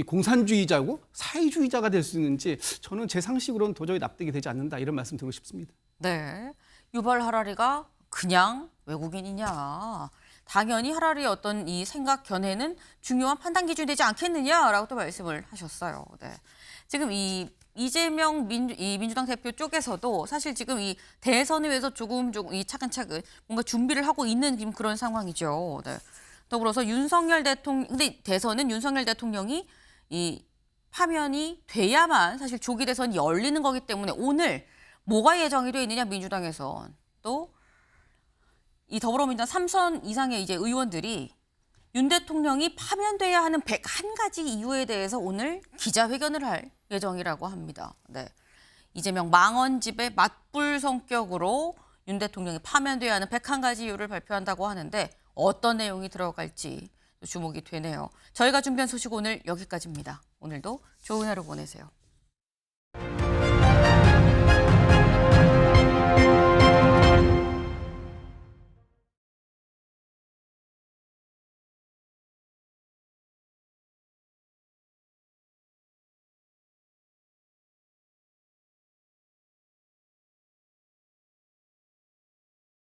공산주의자고 사회주의자가 될 수 있는지 저는 제 상식으로는 도저히 납득이 되지 않는다 이런 말씀 드리고 싶습니다. 네, 유발 하라리가 그냥 외국인이냐. 당연히 하라리의 어떤 이 생각 견해는 중요한 판단 기준이 되지 않겠느냐라고 또 말씀을 하셨어요. 네. 지금 이 이재명 민주당 대표 쪽에서도 사실 지금 이 대선을 위해서 조금 이 차근차근 뭔가 준비를 하고 있는 그런 상황이죠. 네. 더불어서 윤석열 대통령, 근데 대선은 윤석열 대통령이 이 파면이 돼야만 사실 조기 대선이 열리는 거기 때문에 오늘 뭐가 예정이 되어 있느냐 민주당에선 또 이 더불어민주당 3선 이상의 이제 의원들이 윤 대통령이 파면돼야 하는 101가지 이유에 대해서 오늘 기자회견을 할 예정이라고 합니다. 네. 이재명 망언집의 맞불 성격으로 윤 대통령이 파면돼야 하는 101가지 이유를 발표한다고 하는데 어떤 내용이 들어갈지 주목이 되네요. 저희가 준비한 소식 오늘 여기까지입니다. 오늘도 좋은 하루 보내세요.